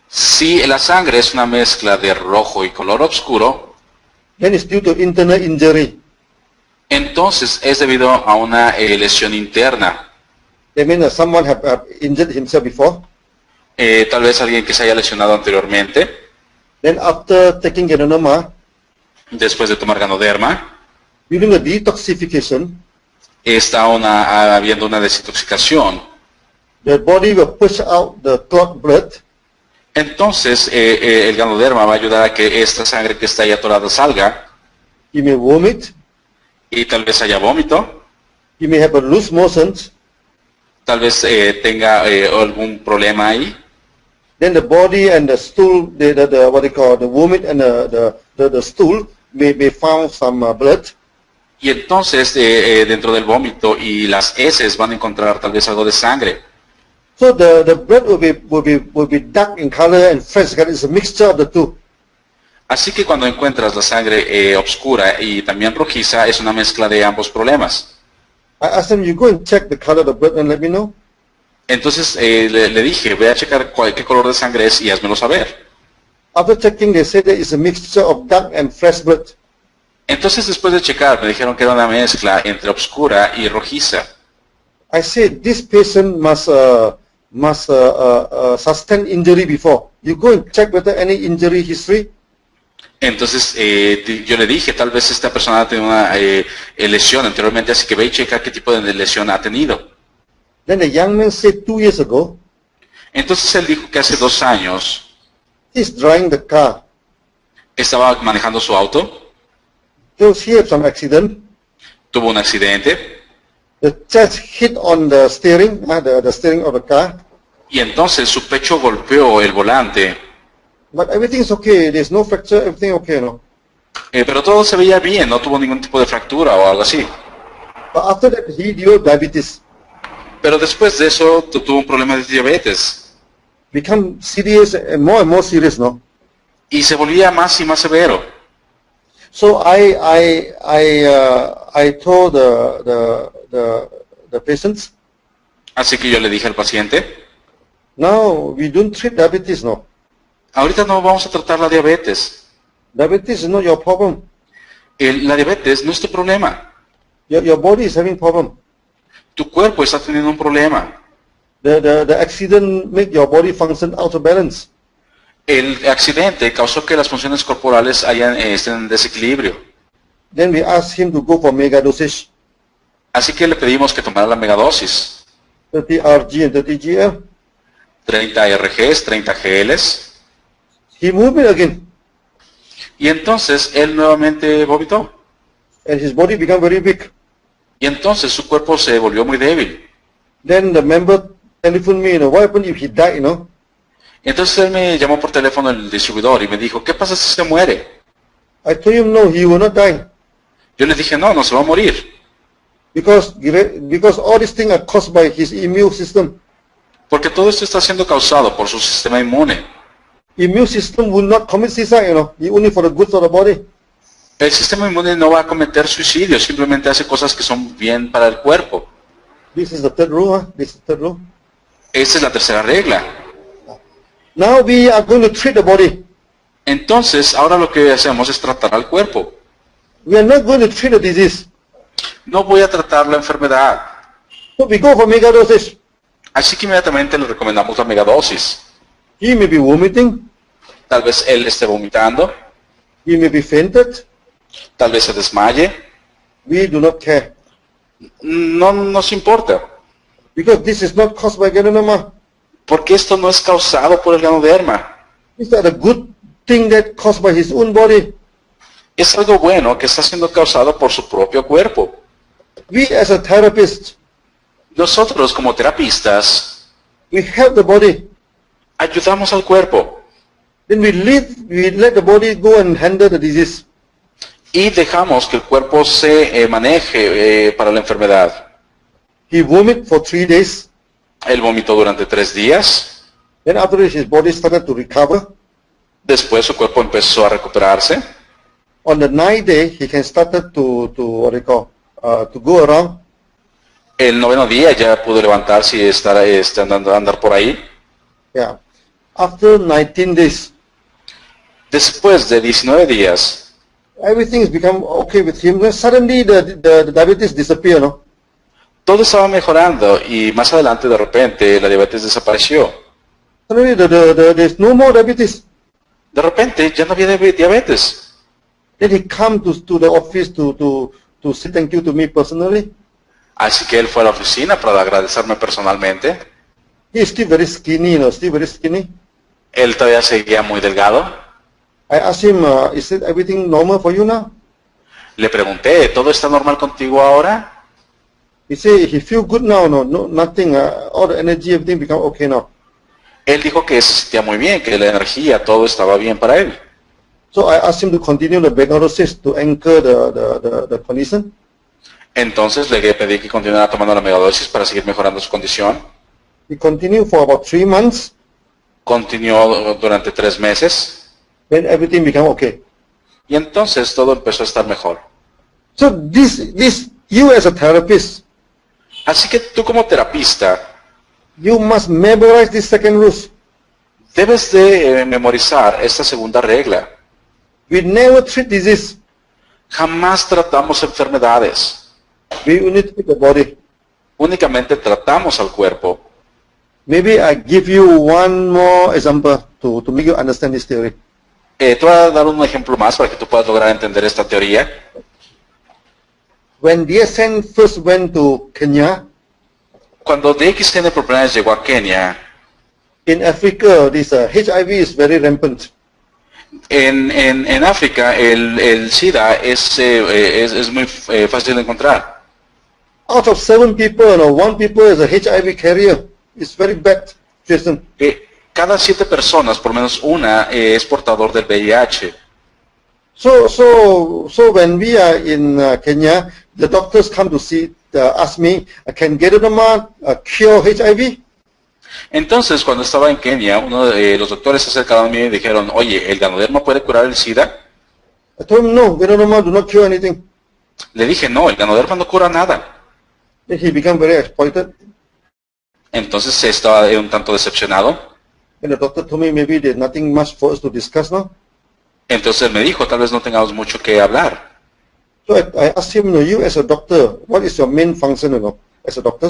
Si la sangre es una mezcla de rojo y color oscuro, then it's due to internal injury. entonces es debido a una lesión interna. That means that someone have injured himself before. Tal vez alguien que se haya lesionado anteriormente, Then after taking Ganonoma, después de tomar Ganoderma, during the detoxification, está habiendo una desintoxicación. the body will push out the clot blood. Entonces el Ganoderma va a ayudar a que esta sangre que está ahí atorada salga, He may vomit. y tal vez haya vómito, He may have a loose motion. Tal vez tenga algún problema ahí. Then the body and the stool, the what they call the vomit and the stool may found some blood. Y entonces dentro del vómito y las heces van a encontrar tal vez algo de sangre. So the blood will be dark in color and fresh. It's a mixture of the two. Así que cuando encuentras la sangre oscura y también rojiza, es una mezcla de ambos problemas. I asked him, you go and check the color of the blood and let me know. Entonces le dije, ve a checar qué color de sangre es y házmelo saber. After checking, they said that it's a mixture of dark and fresh blood. Entonces después de checar, me dijeron que era una mezcla entre oscura y rojiza. I said this patient must sustain injury before. You go and check whether any injury history. Entonces yo le dije, tal vez esta persona ha tenido una lesión anteriormente, así que ve y checa qué tipo de lesión ha tenido. Then the young man said 2 years ago, Entonces él dijo que hace 2 años he's driving the car. estaba manejando su auto, So he had some accident. tuvo un accidente The chest hit on the steering, the steering of the car. y entonces su pecho golpeó el volante, But everything's okay. There's no fracture. Everything okay, no. pero todo se veía bien, no tuvo ningún tipo de fractura o algo así. But after that, he developed diabetes. Pero después de eso tuvo un problema de diabetes Become serious and more serious, no. y se volvía más y más severo. So I told the patients, Así que yo le dije al paciente, now we don't treat diabetes, no. ahorita no vamos a tratar la diabetes. Diabetes is not your problem. La diabetes no es tu problema. Your body is having problem. Tu cuerpo está teniendo un problema. The accident make your body function out of balance. El accidente causó que las funciones corporales estén en desequilibrio. Then we asked him to go for mega dosage, Así que le pedimos que tomara la megadosis. 30 Rg and 30 GL. 30 RGs, 30 GLs. He moved it again, Y entonces él nuevamente vomitó. and his body became very big. Y entonces su cuerpo se volvió muy débil. Then the member telephoned me, what happened if he died, Entonces él me llamó por teléfono el distribuidor y me dijo, ¿qué pasa si se muere? I told him, no, he will not die. Yo le dije, no, no se va a morir. Because all these things are caused by his immune system. Porque todo esto está siendo causado por su sistema inmune. Immune system will not commit suicide, only for the good of the body. El sistema inmune no va a cometer suicidio, simplemente hace cosas que son bien para el cuerpo. This is the third rule, This is the third rule. Esa es la tercera regla. Now we are going to treat the body. Entonces, ahora lo que hacemos es tratar al cuerpo. We are not going to treat the disease. No voy a tratar la enfermedad. So we go for mega dosage. Así que inmediatamente le recomendamos la megadosis. He may be vomiting. Tal vez él esté vomitando, He may be fainted. tal vez se desmaye. We do not care. No nos importa, Because this is not caused by ganonoma. porque esto no es causado por el ganoderma. These are the good thing that caused by his own body. Es algo bueno que está siendo causado por su propio cuerpo. We as a therapist, Nosotros como terapistas we help the body. ayudamos al cuerpo Then we let the body go and handle the disease. y dejamos que el cuerpo se maneje para la enfermedad. He vomit for 3 days. Él vomitó durante 3 días. Then after this, his body started to recover. Después su cuerpo empezó a recuperarse. On the 9th day, he can start to to go around. El 9º día ya pudo levantarse y andar por ahí. Yeah. After 19 days, Después de 19 días, everything has become okay with him. Then suddenly the diabetes disappear, no? todo estaba mejorando y más adelante de repente la diabetes desapareció. Suddenly there's no more diabetes. De repente ya no había diabetes. Then he come to the office to say thank you to me personally. Así que él fue a la oficina para agradecerme personalmente. He's still very skinny, still very skinny. Él todavía seguía muy delgado. I asked him, is everything normal for you now? Le pregunté, ¿todo está normal contigo ahora? He say he feel good now, no, nothing, all the energy, everything become okay now. Él dijo que se sentía muy bien, que la energía, todo estaba bien para él. So I asked him to continue the diagnosis to anchor the condition. Entonces le pedí que continuara tomando la megadosis para seguir mejorando su condición. He continued for about 3 months, Continuó durante 3 meses then everything became okay. y entonces todo empezó a estar mejor. So you as a therapist, Así que tú como terapista you must memorize this second rule. debes de memorizar esta segunda regla. We never treat disease. Jamás tratamos enfermedades, We only treat the body. únicamente tratamos al cuerpo. Maybe I give you one more example to make you understand this theory. Te voy a dar un ejemplo más para que tú puedas lograr entender esta teoría. When DSN first went to Kenya, Cuando DXN por primera vez llegó a Kenia, in Africa, this HIV is very rampant. en África el SIDA es muy fácil de encontrar. Out of 7 people, 1 people is a HIV carrier. It's very bad situation. Cada 7 personas, por lo menos una, es portador del VIH. So when we are in Kenya, the doctors come to see, ask me, can Ganotherapy cure HIV? Entonces, cuando estaba en Kenia, uno de los doctores se acercaron a mí y dijeron, oye, ¿el ganoderma puede curar el SIDA? I told him, no, Ganotherapy do not cure anything. Le dije, no, el ganoderma no cura nada. Then he became very exploited. Entonces estaba un tanto decepcionado. And the doctor told me maybe there's nothing much for us to discuss now. Entonces él me dijo, tal vez no tengamos mucho que hablar. So I asked him, you as a doctor, what is your main function, as a doctor?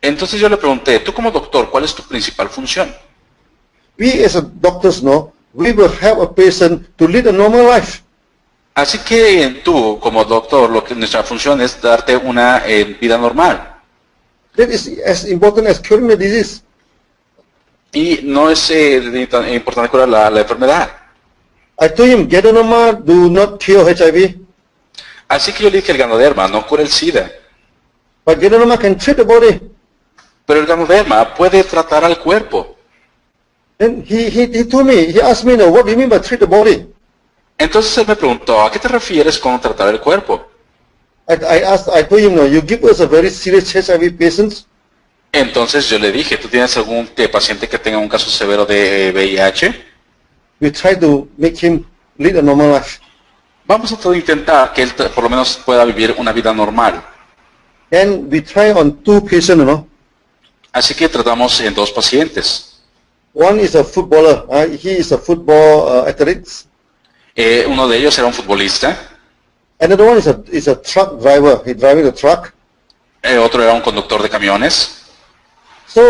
Entonces yo le pregunté, tú como doctor, ¿cuál es tu principal función? We as a doctors, we will help a patient to lead a normal life. Así que tú como doctor, nuestra función es darte una vida normal. That is as important as curing the disease. Y no es tan importante curar la enfermedad. I told him, Ganotherapy do not cure HIV, Así que yo le dije, el ganoderma no cura el SIDA, but Ganotherapy can treat the body. pero el ganoderma puede tratar al cuerpo. Then he told me, he asked me, what do you mean by treat the body? Entonces él me preguntó, ¿a qué te refieres con tratar el cuerpo? I told him, you give us a very serious HIV patients. Entonces yo le dije, ¿tú tienes algún paciente que tenga un caso severo de VIH? We try to make him lead a normal life. Vamos a intentar que él por lo menos pueda vivir una vida normal. And we try on 2 patients, Así que tratamos en 2 pacientes. One is a footballer. He is a football athlete. Uno de ellos era un futbolista. Another one is a truck driver. He's driving a truck. Otro era un conductor de camiones. So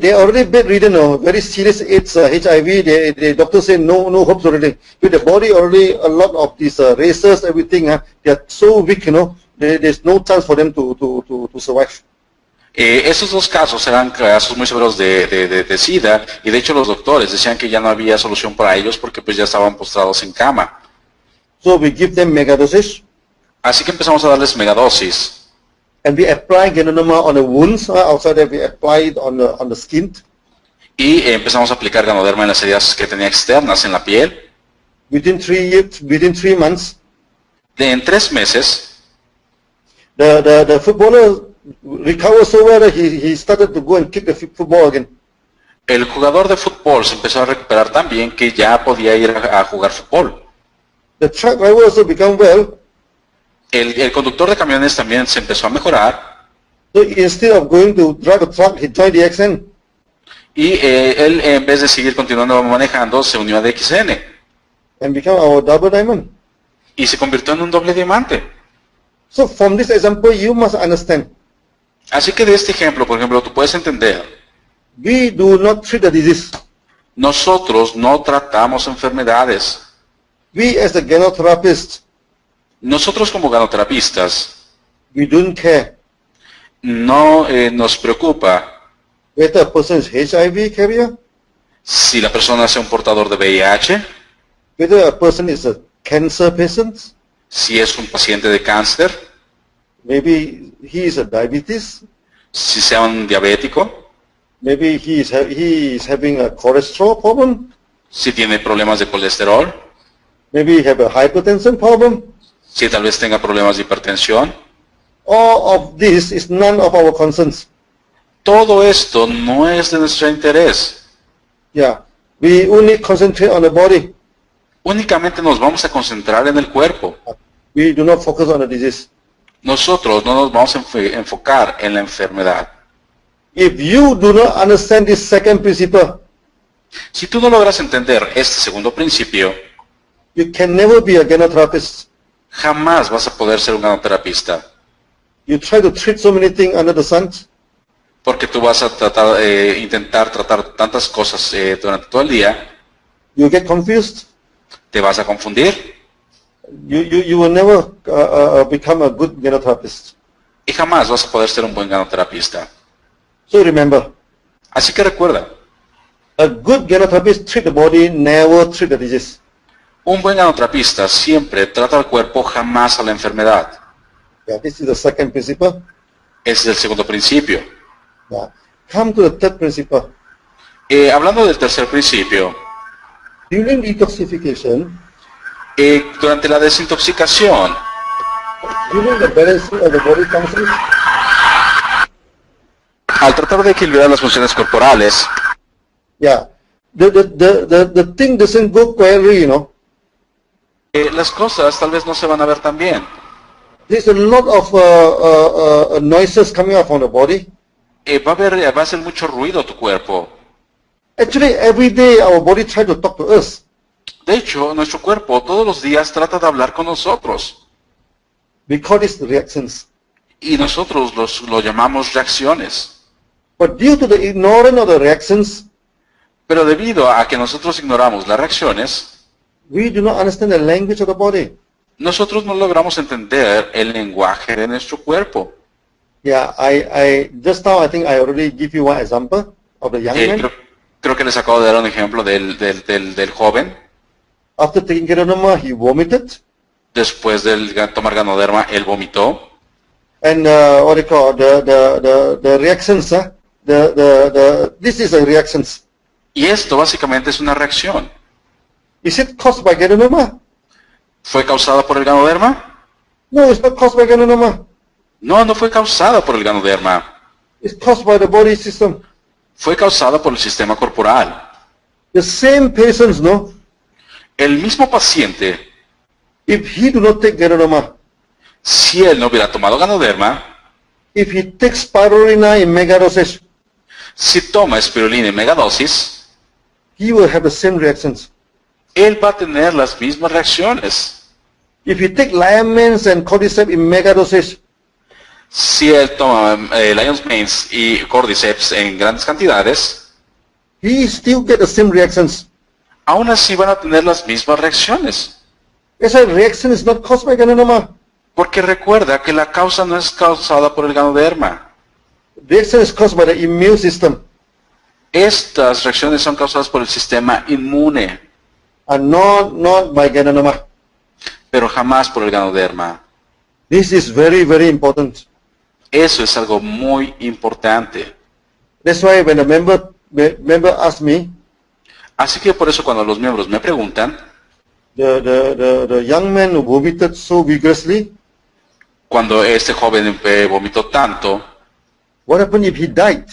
they already bedridden, very serious AIDS, HIV. The doctors say no hopes already. With the body already, a lot of these racers, everything, they are so weak, there's no chance for them to survive. Esos 2 casos eran casos muy severos de SIDA y de hecho los doctores decían que ya no había solución para ellos porque pues ya estaban postrados en cama. So we give them megadosis. Así que empezamos a darles megadosis. And we apply Ganotherapy on the wounds. Outside that we apply it on the skin. Y empezamos a aplicar ganoderma en las heridas que tenía externas en la piel. Within 3 months, En 3 meses, the footballer recovered so well that he started to go and kick the football again. el jugador de fútbol se empezó a recuperar tan bien que ya podía ir a jugar fútbol. The truck driver also become well. El conductor de camiones también se empezó a mejorar. So instead of going to drive a truck, he joined the XN. Y él, en vez de seguir continuando manejando, se unió a DXN. And become our double diamond. Y se convirtió en un doble diamante. So from this example, you must understand. Así que de este ejemplo, por ejemplo, tú puedes entender. We do not treat the disease. Nosotros no tratamos enfermedades. We as a ganotherapists, Nosotros como ganoterapistas we don't care no nos preocupa whether a person is HIV carrier, si la persona sea un portador de VIH, whether a person is a cancer patient, si es un paciente de cáncer, Maybe he is a diabetes. Si sea un diabético, Maybe he is having a cholesterol problem. si tiene problemas de colesterol, Maybe he have a hypertension problem. si tal vez tenga problemas de hipertensión. All of this is none of our concerns. Todo esto no es de nuestro interés. Yeah, we only concentrate on the body. Únicamente nos vamos a concentrar en el cuerpo. We do not focus on the disease. Nosotros no nos vamos a enfocar en la enfermedad. If you do not understand this second principle, Si tú no logras entender este segundo principio, you can never be a ganotherapist. jamás vas a poder ser un ganoterapista. You try to treat so many things under the sun. Porque tú vas a tratar, intentar tratar tantas cosas durante todo el día, You get confused. te vas a confundir You will never become a good ganotherapist. y jamás vas a poder ser un buen ganoterapista. So remember, Así que recuerda, a good ganotherapist treat the body, never treat the disease. un buen ganoterapista siempre trata al cuerpo, jamás a la enfermedad. Yeah, this is the second principle. Ese es el segundo principio. Yeah. Come to the third principle. Hablando del tercer principio, During detoxification, durante la desintoxicación, during the balancing of the body functions, al tratar de equilibrar las funciones corporales, yeah, the thing doesn't go quietly, las cosas tal vez no se van a ver tan bien. There's a lot of noises coming out from the body. Va a hacer mucho ruido tu cuerpo. Actually, every day our body tries to talk to us. De hecho, nuestro cuerpo todos los días trata de hablar con nosotros. We call this reactions. Y nosotros lo llamamos reacciones. But due to the ignorance of the reactions, Pero debido a que nosotros ignoramos las reacciones, we do not understand the language of the body. nosotros no logramos entender el lenguaje de nuestro cuerpo. Yeah, I just now I think I already give you one example of the young man. Creo que les acabo de dar un ejemplo del joven. After taking Ganoderma, he vomited. Después de tomar Ganoderma, él vomitó. And what do you call the reactions? This is the reactions. Y esto básicamente es una reacción. Is it caused by Ganoderma? ¿Fue causada por el Ganoderma? No, it's not caused by Ganoderma. No, no fue causada por el Ganoderma. It's caused by the body system. Fue causada por el sistema corporal. The same patients, no? El mismo paciente, If he do not take Ganoderma, si él no hubiera tomado Ganoderma, if he takes spirulina in megadosage, si toma espirulina en megadosis, he will have the same reactions. él va a tener las mismas reacciones. If he take Liamans and cordyceps in megadosage, Si él toma Lion's Manes y Cordyceps en grandes cantidades, he still get the same reactions. aún así van a tener las mismas reacciones. Esa reaction is not caused by Ganoderma. Porque recuerda que la causa no es causada por el Ganoderma. Reaction is caused by the immune system Estas reacciones son causadas por el sistema inmune, and not by Ganoderma. pero jamás por el Ganoderma. This is very, very important. Eso es algo muy importante. That's why when a member asks me, Así que por eso cuando los miembros me preguntan, the young man who vomited so vigorously, cuando este joven vomitó tanto, what happened if he died?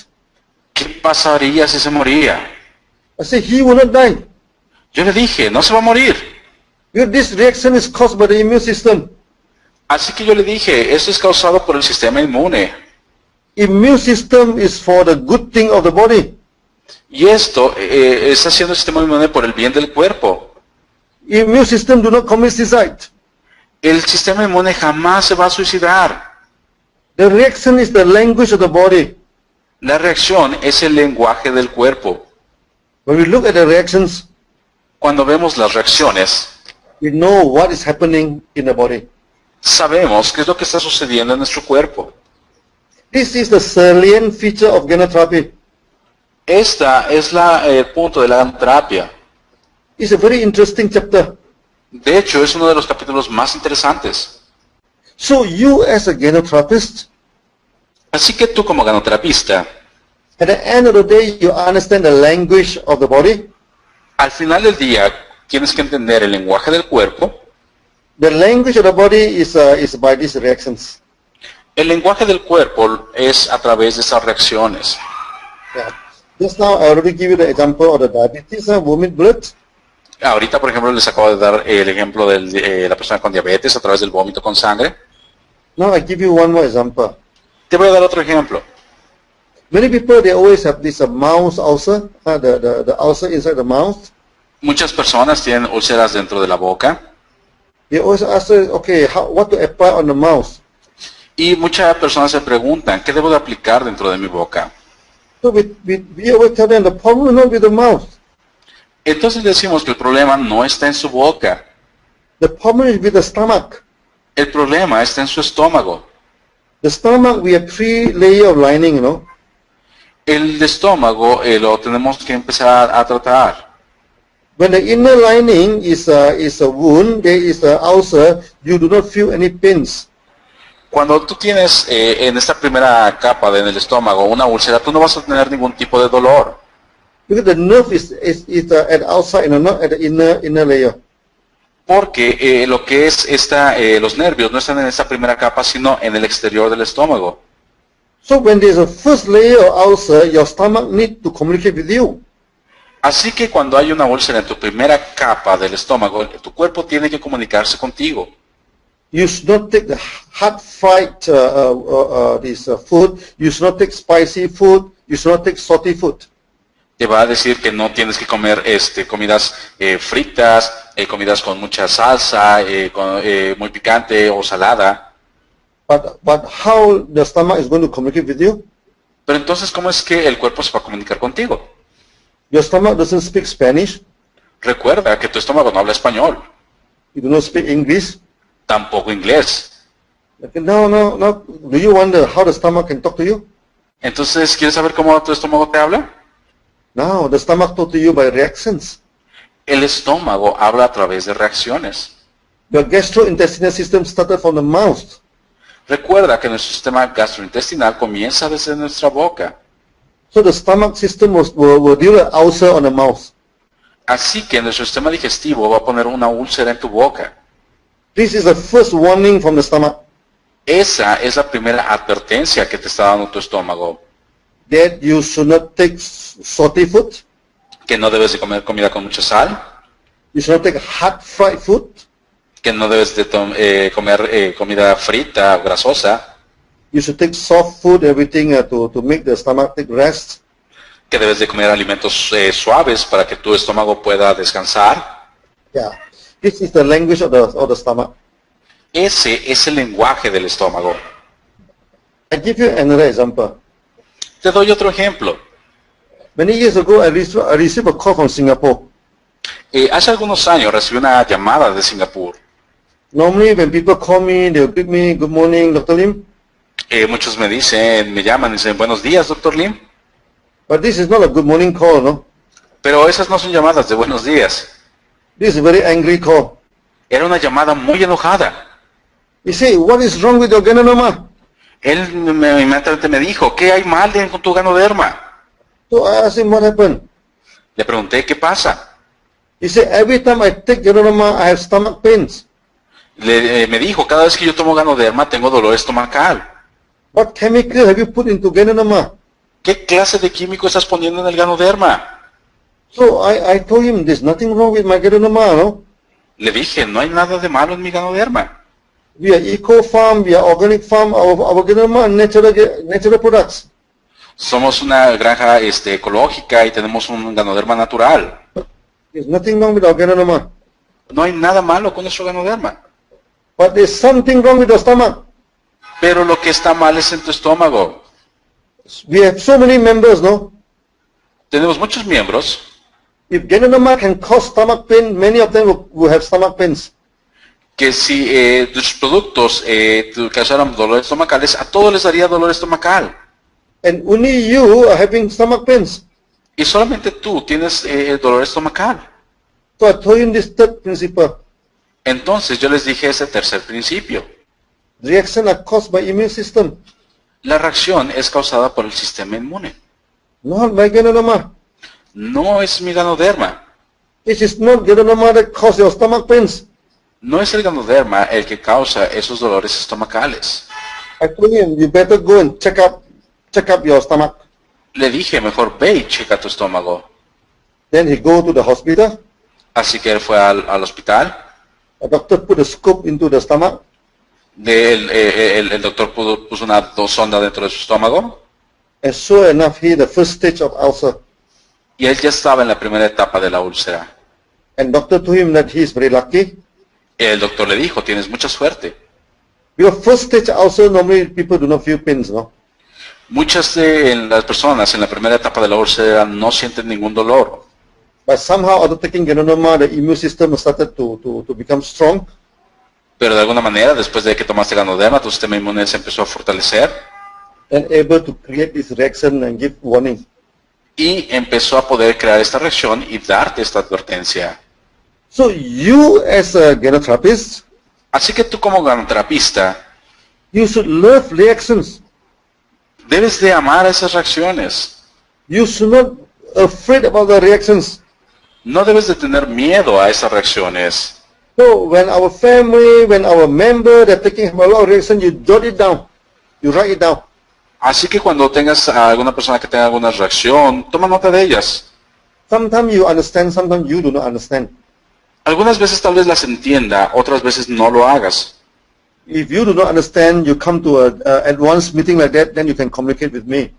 ¿qué pasaría si se moría? I said, he will not die. Yo le dije, no se va a morir. Because this reaction is caused by the immune system. Así que yo le dije, esto es causado por el sistema inmune. Immune system is for the good thing of the body. Y esto está haciendo el sistema inmune por el bien del cuerpo. Immune system do not commit suicide. El sistema inmune jamás se va a suicidar. The reaction is the language of the body. La reacción es el lenguaje del cuerpo. When we look at the reactions, Cuando vemos las reacciones, we know what is happening in the body. sabemos qué es lo que está sucediendo en nuestro cuerpo. This is the salient feature of ganotherapy. Esta es el punto de la ganoterapia. It's a very interesting chapter. De hecho, es uno de los capítulos más interesantes. So you as a ganotherapist, Así que tú como ganoterapista, at the end of the day, you understand the language of the body. al final del día tienes que entender el lenguaje del cuerpo. The language of the body is by these reactions. El lenguaje del cuerpo es a través de esas reacciones. Yeah. Just now, I already give you the example of the diabetes, vomit blood. Ahorita, por ejemplo, les acabo de dar el ejemplo de la persona con diabetes a través del vómito con sangre. Now I give you one more example. Te voy a dar otro ejemplo. Many people, they always have this mouth ulcer, the ulcer inside the mouth. Muchas personas tienen úlceras dentro de la boca They always ask, okay, what to apply on the mouth? y muchas personas se preguntan, ¿qué debo de aplicar dentro de mi boca? So we always tell them the problem is not with the mouth. Entonces decimos que el problema no está en su boca, The problem is with the stomach. el problema está en su estómago. The stomach, we have 3 layers of lining, you know. El estómago lo tenemos que empezar a tratar. When the inner lining is a wound, there is an ulcer, you do not feel any pains. Cuando tú tienes en esta primera capa en el estómago una úlcera, tú no vas a tener ningún tipo de dolor. Because the nerve is at the outside, not at the inner layer. Porque lo que es los nervios no están en esta primera capa, sino en el exterior del estómago. So when there's a first layer of ulcer, your stomach needs to communicate with you. Así que cuando hay una úlcera en tu primera capa del estómago, tu cuerpo tiene que comunicarse contigo. You should not take the hot fried food. You should not take spicy food. You should not take salty food. Te va a decir que no tienes que comer comidas fritas, comidas con mucha salsa, muy picante o salada. But how the stomach is going to communicate with you? Pero entonces, ¿cómo es que el cuerpo se va a comunicar contigo? Your stomach doesn't speak Spanish. Recuerda que tu estómago no habla español, You do not speak English. tampoco inglés. Okay, no. Do you wonder how the stomach can talk to you? Entonces, ¿quieres saber cómo tu estómago te habla? No, the stomach talk to you by reactions. El estómago habla a través de reacciones. Your gastrointestinal system started from the mouth. Recuerda que nuestro sistema gastrointestinal comienza desde nuestra boca. So the stomach system will deal with ulcer on the mouth. Así que nuestro sistema digestivo va a poner una úlcera en tu boca. This is the first warning from the stomach Esa es la primera advertencia que te está dando tu estómago. that you should not take salty food. Que no debes de comer comida con mucha sal. You should not take hot fried food. Que no debes de comer comida frita o grasosa. You should take soft food, everything to make the stomach take rest. Que debes de comer alimentos suaves para que tu estómago pueda descansar. Yeah, this is the language of the stomach. Ese es el lenguaje del estómago. I give you another example. Te doy otro ejemplo. Many years ago, I received a call from Singapore. Hace algunos años recibí una llamada de Singapur. Normally, when people call me, they'll greet me, good morning, Dr. Lim. Muchos me llaman y dicen, buenos días, Dr. Lim. But this is not a good morning call, no? Pero esas no son llamadas de buenos días. This is a very angry call. Era una llamada muy enojada. He say, what is wrong with your ganoderma? Él inmediatamente me dijo, ¿qué hay mal con tu ganoderma? So I asked him what happened. Le pregunté, ¿qué pasa? He said, every time I take ganoderma, I have stomach pains. Me dijo, cada vez que yo tomo ganoderma tengo dolor estomacal. What chemical have you put into ganoderma? ¿Qué clase de químico estás poniendo en el ganoderma? So I told him, there's nothing wrong with my ganoderma, no? Le dije, no hay nada de malo en mi ganoderma. We are eco farm, we are organic farm, our ganoderma are natural products. Somos una granja ecológica y tenemos un ganoderma natural. There's nothing wrong with our ganoderma. No hay nada malo con nuestro ganoderma. But there's something wrong with the stomach. Pero lo que está mal es en tu estómago. We have so many members, no? Tenemos muchos miembros. If ganoderma can cause stomach pain, many of them will have stomach pains. Que si tus productos causaran dolores estomacales, a todos les daría dolor estomacal. And only you are having stomach pains. Y solamente tú tienes dolor estomacal. So I told him this third principle. Entonces yo les dije ese tercer principio. reaction are caused by immune system, La reacción es causada por el sistema inmune. not by ganodoma. No es mi ganoderma. It is not ganodoma that causes your stomach pains. No es el ganoderma el que causa esos dolores estomacales. I told him, you better go and check up your stomach. Le dije, mejor ve y checa tu estómago. Then he go to the hospital. Así que él fue al hospital. A doctor put a scope into the stomach. El doctor puso una sonda dentro de su estómago. And sure enough, he the first stage of ulcer. Y él ya estaba en la primera etapa de la úlcera. And doctor told him that he is very lucky. El doctor le dijo, tienes mucha suerte. Because first stage ulcer, normally people do not feel pains, no? Muchas de las personas en la primera etapa de la úlcera no sienten ningún dolor. But somehow after taking ganodoma, the immune system started to become strong. Pero de alguna manera, después de que tomaste ganoderma, tu sistema inmune se empezó a fortalecer And able to create this reaction and give warning. y empezó a poder crear esta reacción y darte esta advertencia. So you as a ganotherapist, Así que tú como ganoterapista you should love reactions. debes de amar esas reacciones. You should not afraid about the reactions. No debes de tener miedo a esas reacciones. So when our family, when our member, they're taking a lot of reaction, you jot it down. You write it down. Así que cuando tengas a alguna persona que tenga alguna reacción, toma nota de ellas. Sometimes you understand, sometimes you do not understand. Algunas veces tal vez las entienda, otras veces no lo hagas. If you do not understand, you come to a advanced meeting like that, then you can communicate with me.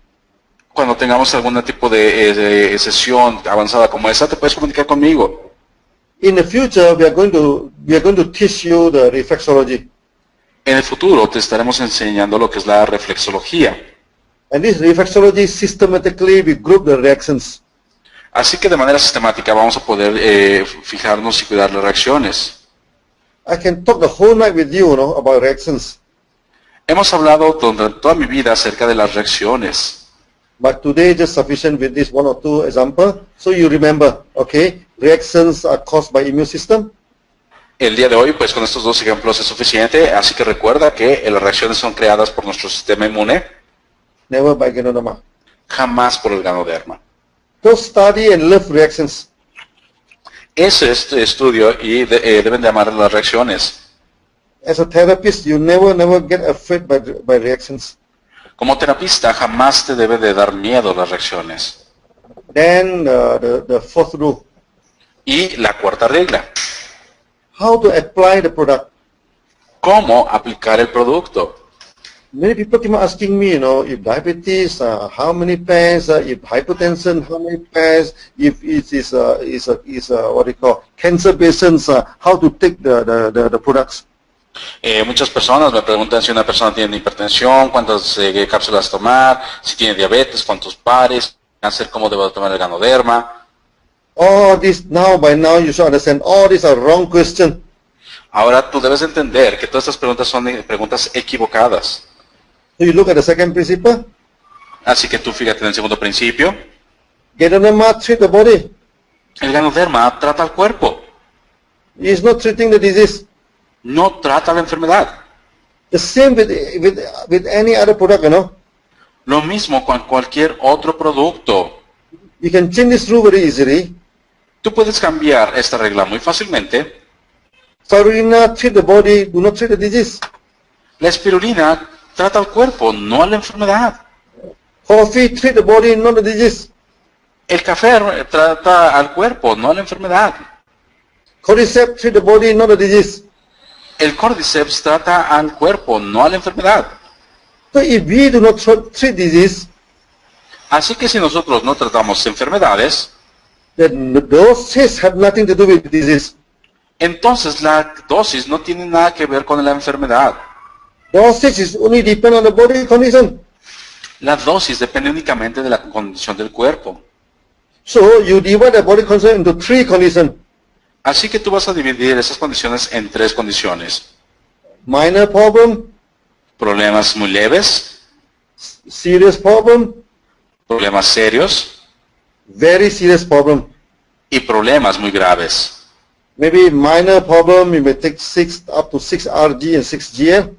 Cuando tengamos algún tipo de sesión avanzada como esa, te puedes comunicar conmigo. In the future, we are going to teach you the reflexology. En el futuro te estaremos enseñando lo que es la reflexología. And this reflexology, systematically, we group the reactions. Así que de manera sistemática vamos a poder fijarnos y cuidar las reacciones. I can talk the whole night with you, about reactions. Hemos hablado durante toda mi vida acerca de las reacciones. But today, just sufficient with this one or two example. So you remember, okay, reactions are caused by immune system. El día de hoy, pues con estos dos ejemplos es suficiente, así que recuerda que las reacciones son creadas por nuestro sistema inmune, Never by ganodoma. jamás por el ganoderma. So study and love reactions. Ese es este estudio y deben de amar las reacciones. As a therapist, you never get afraid by reactions. Como terapista, jamás te debe de dar miedo las reacciones. Then the fourth rule, Y la cuarta regla, how to apply the product. ¿cómo aplicar el producto? Many people keep asking me, if diabetes, how many pairs, if hypertension, how many pairs, if it is what do you call, cancer patients, how to take the products. Muchas personas me preguntan si una persona tiene hipertensión, cuántas cápsulas tomar, si tiene diabetes, cuántos pares, cáncer, cómo debo tomar el ganoderma. All this by now you should understand, all these are wrong questions. Ahora tú debes entender que todas estas preguntas son preguntas equivocadas. So you look at the second principle, Así que tú fíjate en el segundo principio. ganodema treat the body. El ganoderma trata al cuerpo, It's not treating the disease. no trata la enfermedad. The same with any other product, Lo mismo con cualquier otro producto. You can change this rule very easily. Tú puedes cambiar esta regla muy fácilmente. Farina treat the body, do not treat the disease. La espirulina trata al cuerpo, no a la enfermedad. Coffee treat the body, not the disease. El café trata al cuerpo, no a la enfermedad. Cordyceps treat the body, not the disease. El cordyceps trata al cuerpo, no a la enfermedad. So if we do not treat disease, Así que si nosotros no tratamos enfermedades, then those have nothing to do with disease. entonces la dosis no tiene nada que ver con la enfermedad. Dosage is only depend on the body condition. La dosis depende únicamente de la condición del cuerpo. So you divide the body condition into three conditions. Así que tú vas a dividir esas condiciones en tres condiciones. Minor problem, Problemas muy leves, serious problem, problemas serios very serious problem. y problemas muy graves. Maybe minor problem, you may take up to 6 Rg and 6 GL.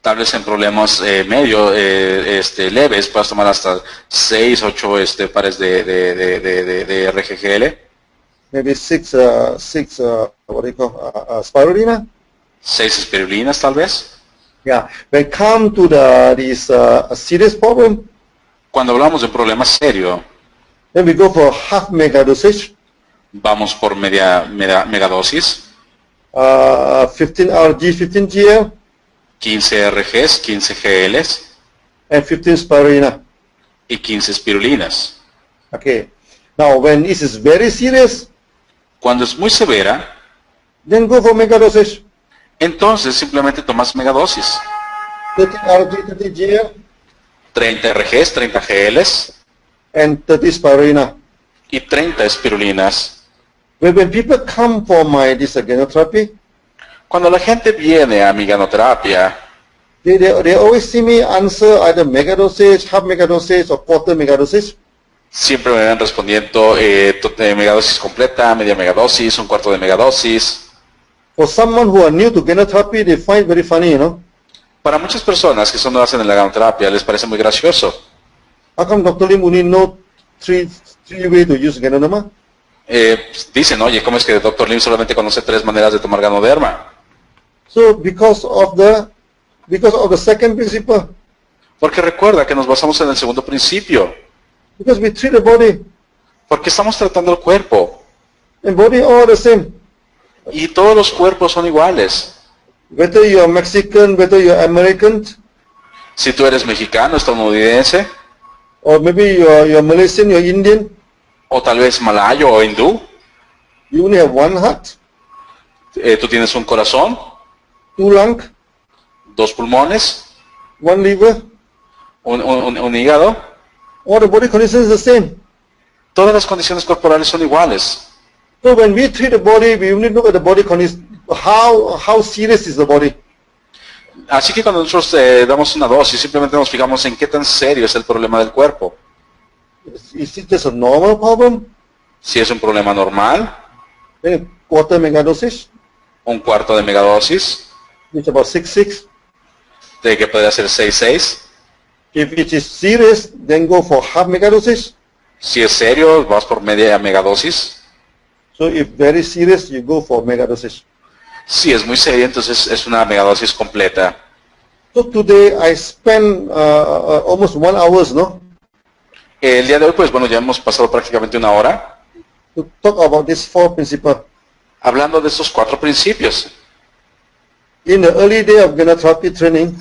Tal vez en problemas medio, leves, puedas tomar hasta 6, 8 pares de RGGL. Maybe six, what do you call, spirulina. 6 espirulinas tal vez. Yeah. When come to this serious problem, Cuando hablamos de un problema serio, then we go for half mega dosage, vamos por megadosis, 15 RG, 15 GL, 15 RGs, 15 GLs and 15 spirulina. y 15 espirulinas. Okay. Now, when this is very serious, Cuando es muy severa, then go for mega dosage. entonces simplemente tomas megadosis. 30 RG, 30 GL, 30 RGs, 30 GLs and 30 spirulina. y 30 espirulinas. When people come for this GANOTHERAPY, Cuando la gente viene a mi ganoterapia, they always see me answer either mega dosage, half mega dosage, or quarter mega dosage. siempre me van respondiendo megadosis completa, media megadosis, un cuarto de megadosis. For someone who are new to GANOTHERAPY, they find it very funny, you know. Para muchas personas que son nuevas en la ganoterapia les parece muy gracioso. How come Dr. Lim only know three ways to use Ganoderma? Dicen, oye, ¿cómo es que el Dr. Lim solamente conoce 3 maneras de tomar ganoderma? So because of the second principle, Porque recuerda que nos basamos en el segundo principio. because we treat the body, Porque estamos tratando el cuerpo. and body all the same. Y todos los cuerpos son iguales. Whether you are Mexican, whether you are American, Si tú eres mexicano, estadounidense, or maybe you are Malaysian, you are Indian, o tal vez malayo o hindú, you only have one heart, tú tienes un corazón, 2 lungs, 2 pulmones, 1 liver, un hígado. all the body conditions is the same. Todas las condiciones corporales son iguales. So when we treat the body, we only look at the body condition, how serious is the body. Así que cuando nosotros damos una dosis, simplemente nos fijamos en qué tan serio es el problema del cuerpo. Is it just a normal problem? Si es un problema normal, Then quarter mega dosage, un cuarto de megadosis, which is about 6. de que podría ser 6,6. If it is serious, then go for half mega dosage. Si es serio, vas por media megadosis. So if very serious, you go for mega dosage. Si es muy serio, entonces es una megadosis completa. So today I spent almost 1 hour, no, El día de hoy, pues bueno, ya hemos pasado prácticamente una hora to talk about these 4 principles. hablando de estos 4 principios. In the early day of GANOTHERAPY training,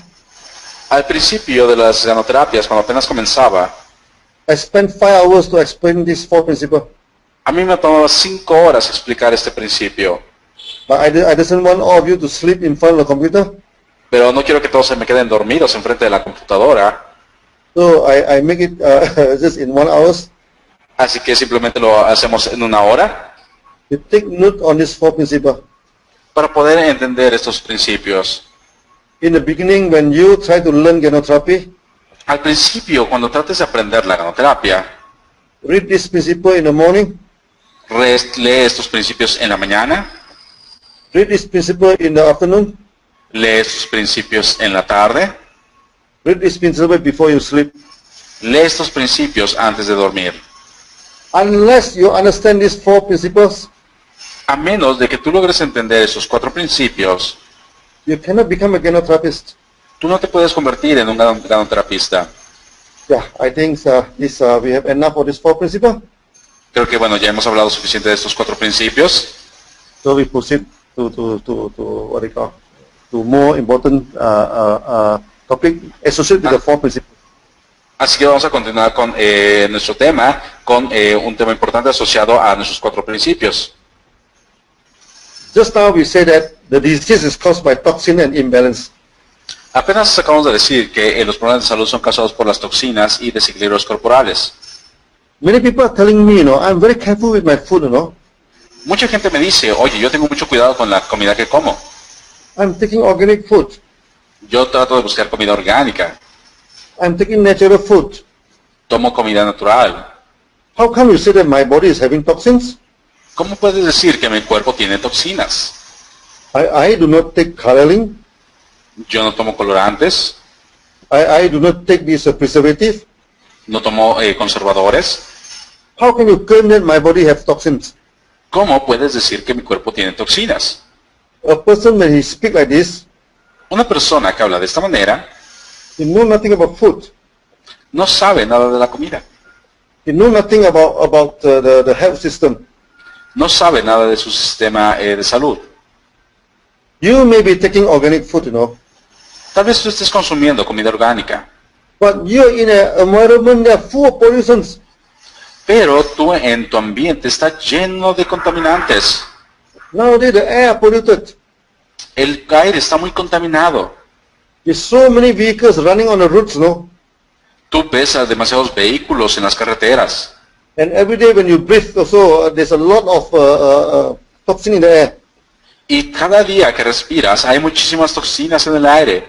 Al principio de las ganoterapias, cuando apenas comenzaba, I spent 5 hours to explain these 4 principles. a mí me tomaba 5 horas explicar este principio. But I doesn't want all of you to sleep in front of the computer. Pero no quiero que todos se me queden dormidos enfrente de la computadora. So I make it just in 1 hour. Así que simplemente lo hacemos en una hora You take note on these 4 principles. para poder entender estos principios. In the beginning, when you try to learn GANOTHERAPY, Al principio, cuando trates de aprender la ganoterapia, read this principle in the morning, lee estos principios en la mañana, read this principle in the afternoon, lee estos principios en la tarde, read this principle before you sleep. lee estos principios antes de dormir. Unless you understand these 4 principles, A menos de que tú logres entender esos 4 principios, you cannot become a GANOTherapist. tú no te puedes convertir en un ganoterapista. Yeah, I think we have enough of these 4 principles. Creo que bueno, ya hemos hablado suficiente de estos 4 principios. So we proceed to what they call, to more important topic associated with the 4 principles. Así que vamos a continuar con nuestro tema, con un tema importante asociado a nuestros 4 principios. Just now we say that the disease is caused by toxin and imbalance. Apenas acabamos de decir que los problemas de salud son causados por las toxinas y desequilibrios corporales. Many people are telling me, I'm very careful with my food, Mucha gente me dice, oye, yo tengo mucho cuidado con la comida que como. I'm taking organic food. Yo trato de buscar comida orgánica. I'm taking natural food. Tomo comida natural. How come you say that my body is having toxins? ¿Cómo puedes decir que mi cuerpo tiene toxinas? I do not take coloring. Yo no tomo colorantes, I do not take this preservative. no tomo conservadores. How can you claim that my body has toxins? ¿Cómo puedes decir que mi cuerpo tiene toxinas? A person when he speak like this, Una persona que habla de esta manera he know nothing about food. no sabe nada de la comida, He know nothing about the health system. no sabe nada de su sistema de salud. You may be taking organic food, Tal vez tú estés consumiendo comida orgánica, but you're in an environment that full of pollutions. pero tú en tu ambiente está lleno de contaminantes. Nowadays the air polluted. El aire está muy contaminado. There's so many vehicles running on the roads, Tú ves a demasiados vehículos en las carreteras. And every day when you breathe also, there's a lot of toxin in the air. Y cada día que respiras hay muchísimas toxinas en el aire.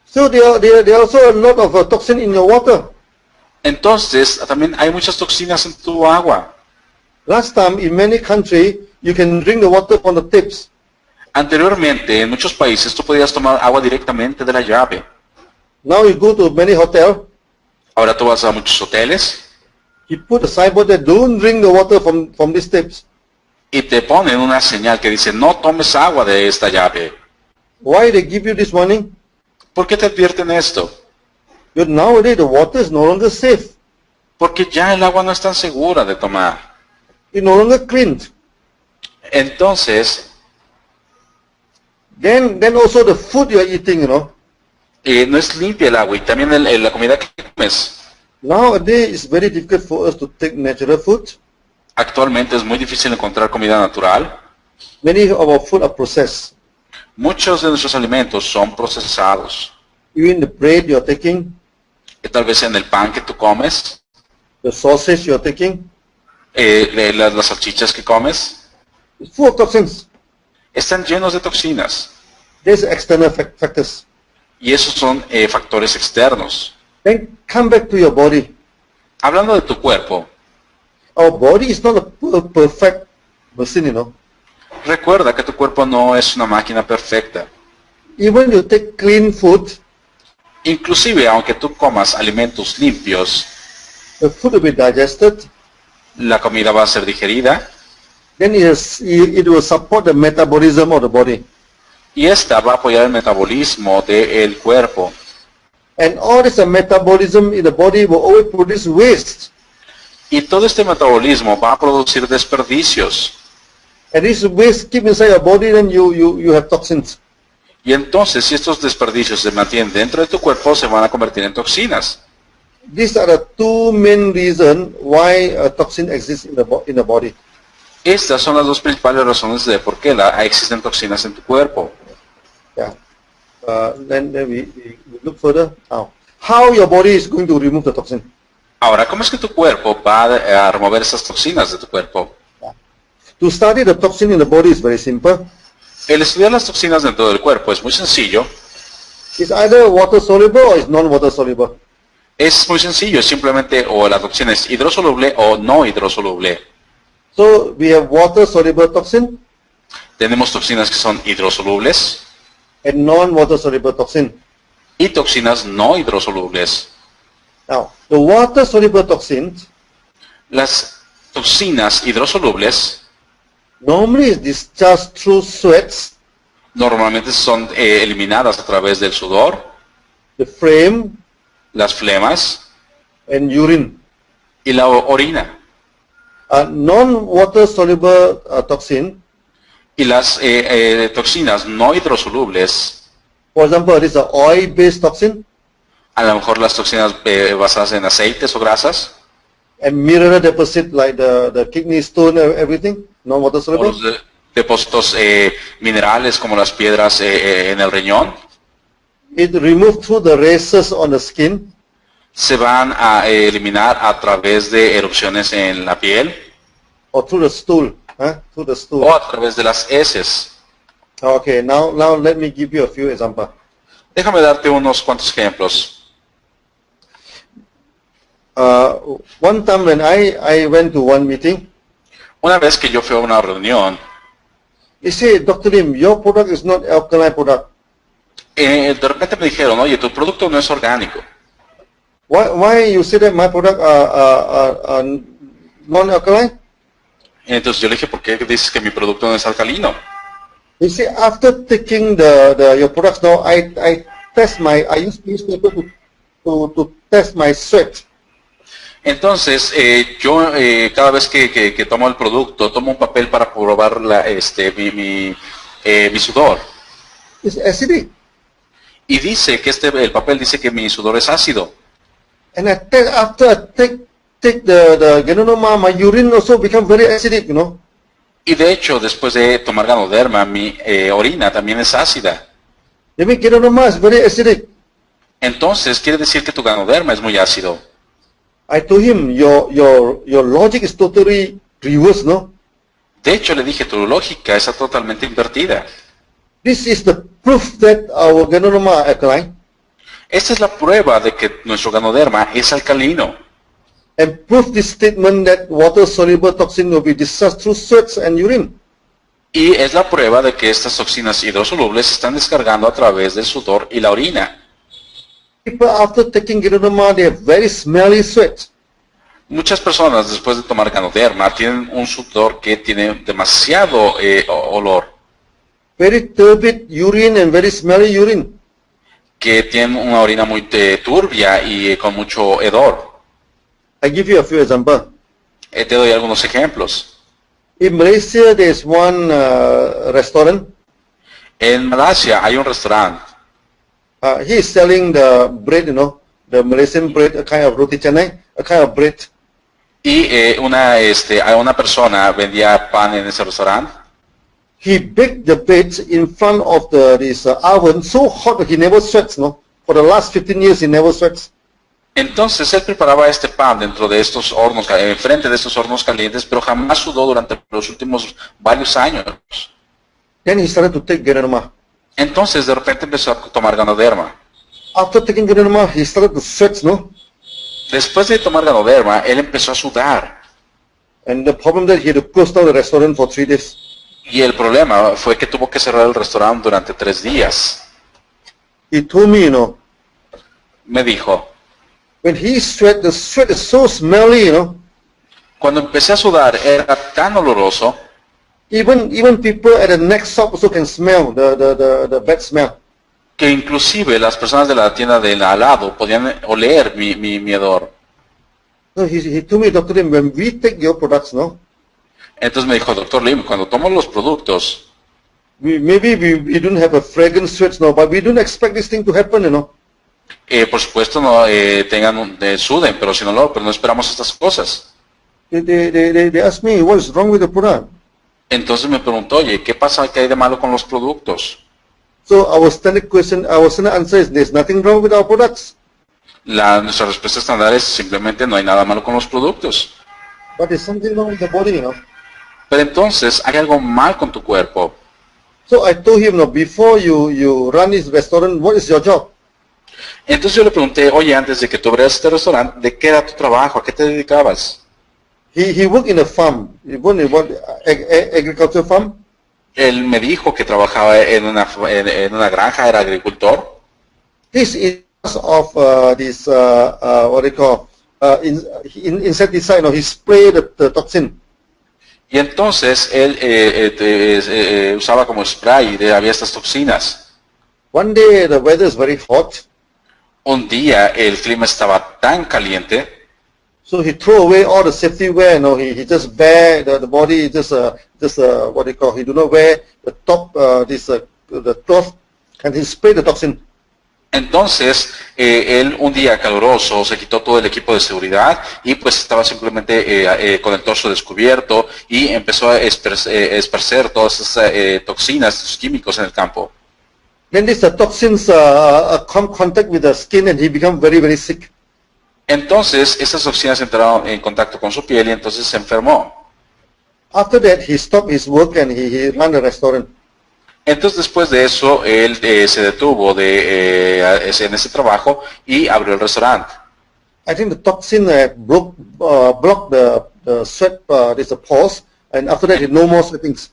So there are also a lot of toxin in your water. Entonces también hay muchas toxinas en tu agua. Last time in many countries, you can drink the water from the taps. Anteriormente en muchos países tú podías tomar agua directamente de la llave. Now you go to many hotels, Ahora tú vas a muchos hoteles you put a signboard that don't drink the water from these taps. y te ponen una señal que dice no tomes agua de esta llave. Why they give you this warning? ¿Por qué te advierten esto? Because nowadays the water is no longer safe. Porque ya el agua no es tan segura de tomar. It's no longer clean. Entonces, Then also the food you are eating, no es limpia el agua y también la comida que comes. Nowadays it's very difficult for us to take natural food. Actualmente es muy difícil encontrar comida natural. Many of our food are processed. Muchos de nuestros alimentos son procesados. Even the bread you're taking, Tal vez en el pan que tú comes, the sausage you're taking, las salchichas que comes, it's full of toxins. están llenos de toxinas. There's external factors. Y esos son factores externos. Then come back to your body. Hablando de tu cuerpo, Our body is not a perfect machine, recuerda que tu cuerpo no es una máquina perfecta. Even you take clean food, Inclusive, aunque tú comas alimentos limpios, the food will be digested, la comida va a ser digerida then it will support the metabolism of the body. y esta va a apoyar el metabolismo del cuerpo. And all this metabolism in the body will always produce waste. Y todo este metabolismo va a producir desperdicios. And this waste keep inside your body, then you have toxins. Y entonces, si estos desperdicios se mantienen dentro de tu cuerpo, se van a convertir en toxinas. These are the two main reasons why a toxin exists in the body. Estas son las dos principales razones de por qué existen toxinas en tu cuerpo. Yeah. Then we look further now. How your body is going to remove the toxin? Ahora, ¿cómo es que tu cuerpo va a remover esas toxinas de tu cuerpo? To study the toxin in the body is very simple. El estudiar las toxinas dentro del cuerpo es muy sencillo. It's either water soluble or it's non-water soluble. Es muy sencillo, es simplemente o la toxina es hidrosoluble o no hidrosoluble. So we have water soluble toxin Tenemos toxinas que son hidrosolubles and non-water soluble toxin. y toxinas no hidrosolubles. Now, the water soluble toxins Las toxinas hidrosolubles normally is discharged through sweats, normalmente son eliminadas a través del sudor, the phlegm, las flemas and urine. y la orina. Non-water soluble toxin, Y las toxinas no hidrosolubles, for example, this is an oil-based toxin a lo mejor las toxinas basadas en aceites o grasas, and mineral deposit like the kidney stone, everything, non-water o soluble. los depósitos minerales como las piedras en el riñón, It removed through the races on the skin se van a eliminar a través de erupciones en la piel or through the stool. Through the stool. o a través de las heces. Okay, now let me give you a few examples. Déjame darte unos cuantos ejemplos. One time when I went to one meeting, Una vez que yo fui a una reunión, he said, Dr. Lim, your product is not alkaline product. De repente me dijeron, oye, tu producto no es orgánico. Why you say that my product are non-alkaline? Entonces yo le dije, ¿por qué dices que mi producto no es alcalino? You see, after taking your products now, I use newspaper to test my sweat. Entonces, yo cada vez que tomo el producto, tomo un papel para probar mi sudor. It's acidic. Y dice que el papel dice que mi sudor es ácido. And after I take the Ganoderma, my urine also become very acidic, you know. Y de hecho, después de tomar Ganoderma, mi orina también es ácida. You mean Ganoderma is very acidic. Entonces, quiere decir que tu Ganoderma es muy ácido. I told him, your logic is totally reverse, no? De hecho, le dije, tu lógica está totalmente invertida. This is the proof that our Ganoderma are alkaline. Esta es la prueba de que nuestro Ganoderma es alcalino. And prove this statement that water-soluble toxin will be discharged through sweats and urine. Y es la prueba de que estas toxinas hidrosolubles se están descargando a través del sudor y la orina. People after taking Ganoderma, they have very smelly sweat. Muchas personas después de tomar Ganoderma tienen un sudor que tiene demasiado olor, Very turbid urine and very smelly urine. que tienen una orina muy turbia y con mucho hedor. I give you a few examples. Te doy algunos ejemplos. In Malaysia, there's one restaurant. En Malasia hay un restaurante. He is selling the bread, you know, the Malaysian bread, a kind of roti canai, a kind of bread. Y una persona vendía pan en ese restaurante. He baked the bread in front of this oven, so hot that he never sweats, no? For the last 15 years, he never sweats. Entonces él preparaba este pan dentro de estos hornos, enfrente de estos hornos calientes, pero jamás sudó durante los últimos varios años. Then he started to take Ganoderma. Entonces de repente empezó a tomar Ganoderma. After taking Ganoderma, he started to sweat, no? Después de tomar Ganoderma, él empezó a sudar. And the problem that he had to close down the restaurant for 3 days. Y el problema fue que tuvo que cerrar el restaurante durante 3 días. He told me, you know, Me dijo, when he sweat, the sweat is so smelly, you know. cuando empecé a sudar era tan oloroso Even people at the next shop also can smell the bad smell. que inclusive las personas de la tienda de al lado podían oler mi hedor. So he told me, Dr. Lim, when we take your products, no, Entonces me dijo, Dr. Lim, cuando tomo los productos, maybe we don't have a fragrant sweat, no, but we don't expect this thing to happen, you know. por supuesto no suden, pero si no pero no esperamos estas cosas. They ask me, what is wrong with the product? Entonces me preguntó, oye, ¿qué pasa? ¿Qué hay de malo con los productos? So our standard answer is, there's nothing wrong with our products. Nuestra respuesta estándar es simplemente no hay nada malo con los productos. But there's something wrong with the body, you know. Pero entonces hay algo mal con tu cuerpo. So I told him, no, before you run this restaurant, what is your job? Entonces yo le pregunté, oye, antes de que tú abrieras este restaurante, ¿de qué era tu trabajo? ¿A qué te dedicabas? He worked in a farm. He worked in what, agriculture farm. Él me dijo que trabajaba en una granja, era agricultor. He's in of this what they call insecticide. No, he sprayed the toxin. Y entonces él usaba como spray y había estas toxinas. One day the weather is very hot, Un día el clima estaba tan caliente, so he threw away all the safety wear. You know, he just bare the body, just what they call. He do not wear the top the cloth, and he sprayed the toxin. entonces él un día caluroso se quitó todo el equipo de seguridad y pues estaba simplemente con el torso descubierto y empezó a esparcer todas esas toxinas, esos químicos en el campo. Then these toxins come contact with the skin, and he become very sick. Entonces esas toxinas entraron en contacto con su piel y entonces se enfermó. After that, he stopped his work and he ran a restaurant. Entonces después de eso él se detuvo en ese trabajo y abrió el restaurante. I think the toxin blocked the sweat, there's a pause, and after that, no more sweatings.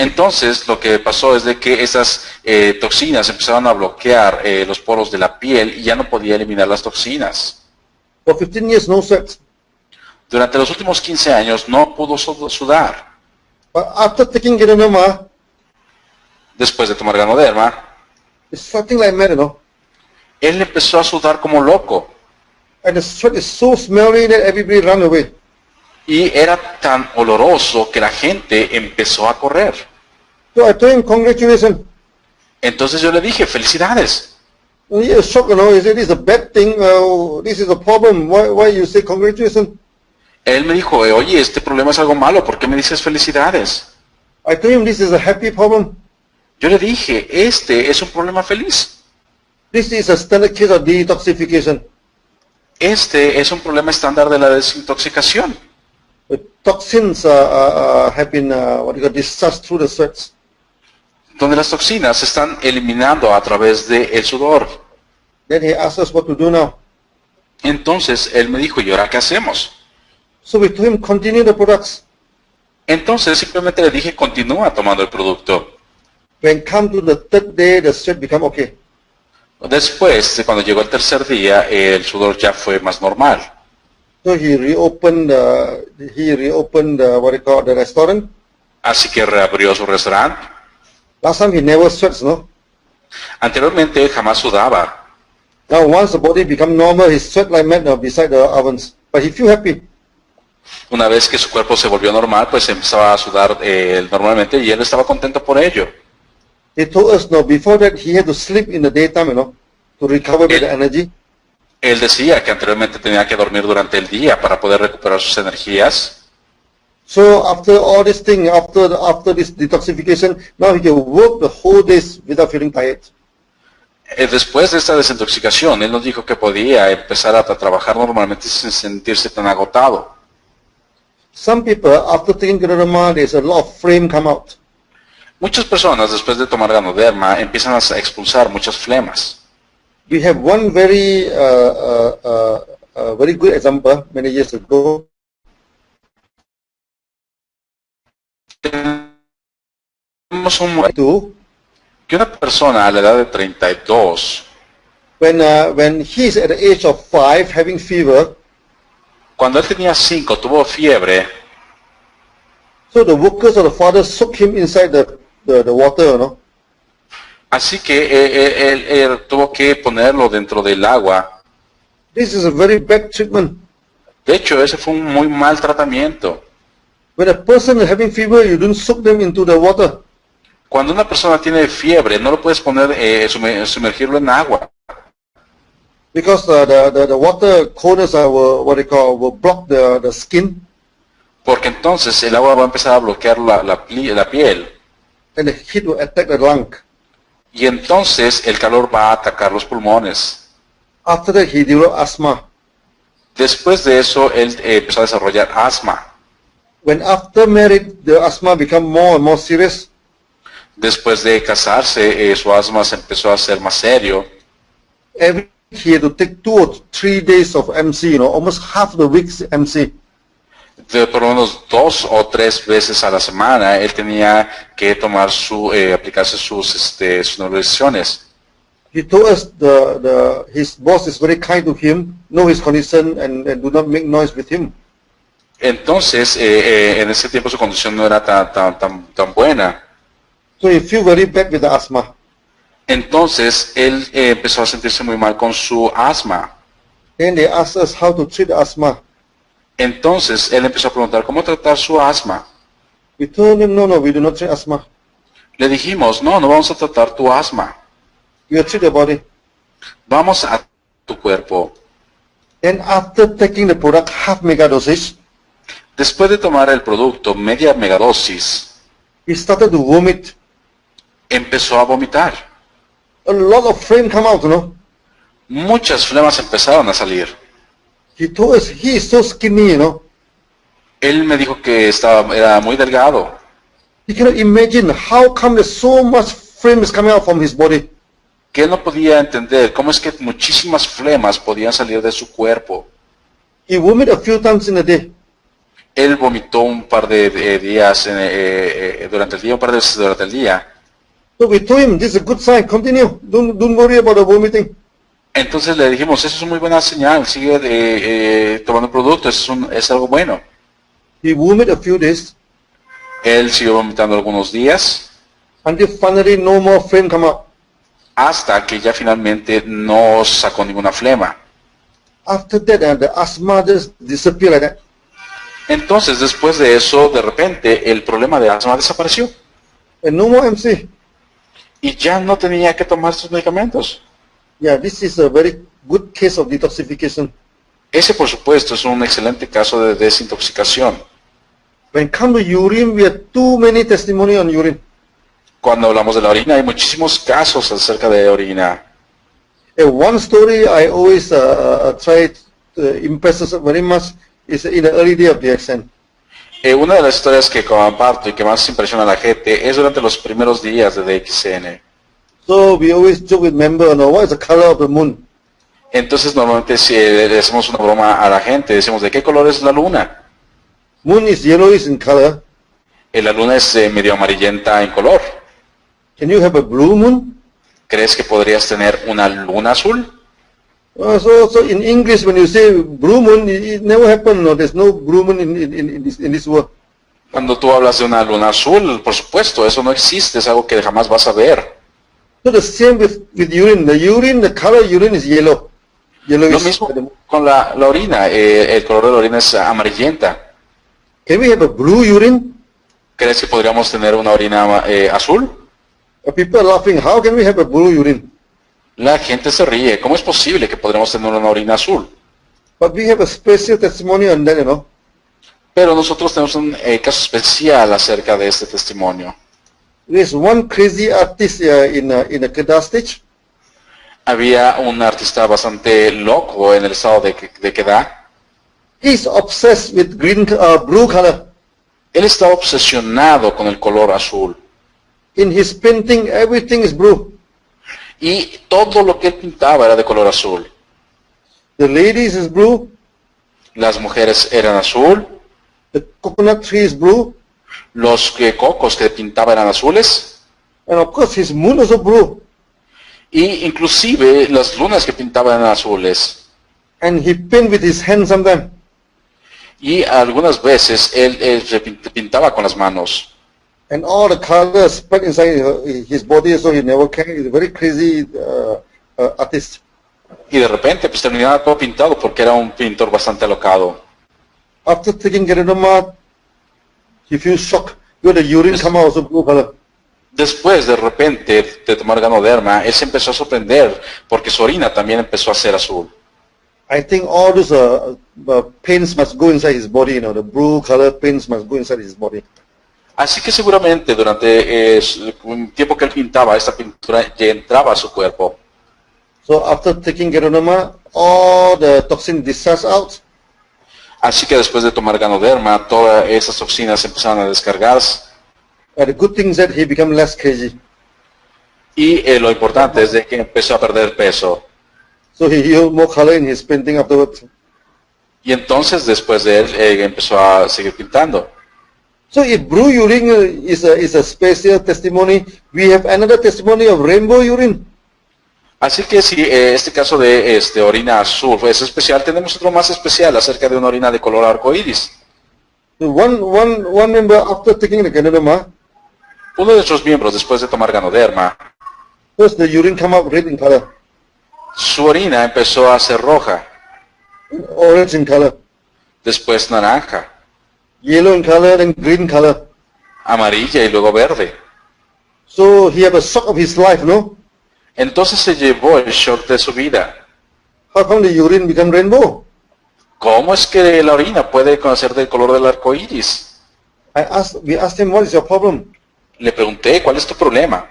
Entonces, lo que pasó es de que esas toxinas empezaron a bloquear los poros de la piel y ya no podía eliminar las toxinas. For 15 years, no sweat. Durante los últimos 15 años no pudo sudar. But after taking Ganoderma, Después de tomar Ganoderma, it's something like mad, you know. él empezó a sudar como loco. And the sweat is so smelly that everybody ran away. Y era tan oloroso que la gente empezó a correr. So I told him, congratulations. Entonces yo le dije, felicidades. And he was shocked, you know. He said, this is a bad thing. This is a problem. Why you say congratulations? Él me dijo, oye, este problema es algo malo, ¿por qué me dices felicidades? I told him, this is a happy problem. Yo le dije, este es un problema feliz. This is a standard case of detoxification. Este es un problema estándar de la desintoxicación. The toxins have been discharged through the sweats. Donde las toxinas se están eliminando a través del sudor. Then he asked us what to do now. Entonces él me dijo, ¿y ahora qué hacemos? So we told him, continue the products. Entonces simplemente le dije, continúa tomando el producto. When come to the third day, the sweat become okay. Después, de cuando llegó el tercer día, el sudor ya fue más normal. So he reopened the restaurant. Así que reabrió su restaurante. Last time he never sweats, no? Anteriormente él jamás sudaba. Now once the body become normal, he sweat like mad beside the ovens. But he feel happy. Una vez que su cuerpo se volvió normal, pues empezaba a sudar normalmente y él estaba contento por ello. He told us, no, before that he had to sleep in the daytime, you know, to recover with the energy. Él decía que anteriormente tenía que dormir durante el día para poder recuperar sus energías. So after all this thing, after this detoxification, now he can work the whole days without feeling tired. Después de esta desintoxicación, él nos dijo que podía empezar a trabajar normalmente sin sentirse tan agotado. Some people, after taking Ganoderma, there's a lot of flame come out. Muchas personas después de tomar Ganoderma empiezan a expulsar muchas flemas. We have one very good example many years ago. Tenemos To que una persona a la edad de 32, when he's at the age of 5 having fever, cuando él tenía 5, tuvo fiebre, so the workers of the father soak him inside the water, you know. así que él tuvo que ponerlo dentro del agua. This is a very bad treatment. De hecho, ese fue un muy mal tratamiento. When a person is having fever, you don't soak them into the water. Cuando una persona tiene fiebre, no lo puedes poner, sumergirlo en agua. Because the water coldness will block the skin, Porque entonces el agua va a empezar a bloquear la piel. and the heat will attack the lung. Y entonces el calor va a atacar los pulmones. After that, he developed asthma. Después de eso, él empezó a desarrollar asma. When after marriage, the asthma become more and more serious. Después de casarse, su asma se empezó a hacer más serio. Every he had to take 2 or 3 days of MC, you know, almost half the week's MC. Por lo menos 2 o 3 veces a la semana, él tenía que tomar aplicarse sus nebulizaciones. He told us his boss is very kind to him, know his condition, and do not make noise with him. Entonces, en ese tiempo su condición no era tan buena. So he feel very bad with the asthma. Entonces, él empezó a sentirse muy mal con su asma. Then they asked us how to treat the asthma. Entonces, él empezó a preguntar cómo tratar su asma. We told him, no, we do not treat asthma. Le dijimos, no vamos a tratar tu asma. We will treat the body. Vamos a tu cuerpo. Then after taking the product half mega dosage, Después de tomar el producto media megadosis, he started to vomit. empezó a vomitar. A lot of flame come out, you know. Muchas flemas empezaron a salir. He told us he is so skinny, you know. Él me dijo que era muy delgado. He cannot imagine how come there's so much flame is coming out from his body. Que él no podía entender cómo es que muchísimas flemas podían salir de su cuerpo. He vomit a few times in a day. Él vomitó un par de días durante el día, un par de veces durante el día. So we told him, this is a good sign, continue. Don't worry about the vomiting. Entonces le dijimos, eso es una muy buena señal, sigue tomando el producto, es algo bueno. He vomited a few days Él siguió vomitando algunos días until finally no more flame come out. hasta que ya finalmente no sacó ninguna flema. After that, the asthma just disappeared like that. Entonces, después de eso, de repente, el problema de asma desapareció And no more MC. y ya no tenía que tomar sus medicamentos. Yeah, this is a very good case of detoxification. Ese, por supuesto, es un excelente caso de desintoxicación. When it comes to urine, we have too many testimony on urine. Cuando hablamos de la orina, hay muchísimos casos acerca de orina. One story I always try to impress us very much is in the early day of the accent. Una de las historias que comparto y que más impresiona a la gente es durante los primeros días de DXN. So we always joke with members, what is the color of the moon? Entonces normalmente si le hacemos una broma a la gente, decimos, ¿de qué color es la luna? Moon is yellowish in color. La luna es medio amarillenta en color. Can you have a blue moon? ¿Crees que podrías tener una luna azul? So in English, when you say blue moon, it never happened. No, there's no blue moon in this world. Cuando tú hablas de una luna azul, por supuesto, eso no existe, es algo que jamás vas a ver. So the same with urine. The color of urine is yellow. Yellowish. Lo mismo con la orina, el color de la orina es amarillenta. Can we have a blue urine? ¿Crees que podríamos tener una orina azul? People are laughing. How can we have a blue urine? La gente se ríe. ¿Cómo es posible que podríamos tener una orina azul? But we have a special testimony on that, Pero nosotros tenemos un caso especial acerca de este testimonio. There's one crazy artist in a Kedah stage. Había un artista bastante loco en el estado de Kedah. He's obsessed with blue color. Él estaba obsesionado con el color azul. In his painting, everything is blue. Y todo lo que él pintaba era de color azul. The ladies is blue. Las mujeres eran azul. The coconut tree is blue. Los cocos que pintaba eran azules. And of course, his moon is also blue. Y inclusive las lunas que pintaba eran azules. And he paint with his hands sometimes. Y algunas veces él se pintaba con las manos. And all the colors spread inside his body, so he never can. He's a very crazy artist. Y de repente pues terminaba todo pintado porque era un pintor bastante alocado. After taking Geronima, he feels shocked. The urine come out also blue color. Después de repente de tomar ganoderma, él se empezó a sorprender porque su orina también empezó a ser azul. I think all those paints must go inside his body, the blue color paints must go inside his body. Así que seguramente durante un tiempo que él pintaba, esta pintura ya entraba a su cuerpo. So after taking Geronima, all the toxin discharged out. Así que después de tomar ganoderma, todas esas toxinas empezaron a descargarse. And the good thing is that he became less crazy. Y lo importante es de que empezó a perder peso. So he used more color in his painting afterwards. Y entonces después de él empezó a seguir pintando. So if blue urine is a special testimony, we have another testimony of rainbow urine. Así que si este caso de orina azul es especial, tenemos otro más especial acerca de una orina de color arcoíris. One member after taking the Ganoderma, Uno de nuestros miembros después de tomar ganoderma, first the urine come out red in color, su orina empezó a ser roja, orange in color, después naranja, yellow in color, then green color. amarilla y luego verde. So he had a shock of his life, no? Entonces se llevó el shock de su vida. How come the urine become rainbow? ¿Cómo es que la orina puede conocer del color del arco iris? We asked him, what is your problem? Le pregunté, ¿cuál es tu problema?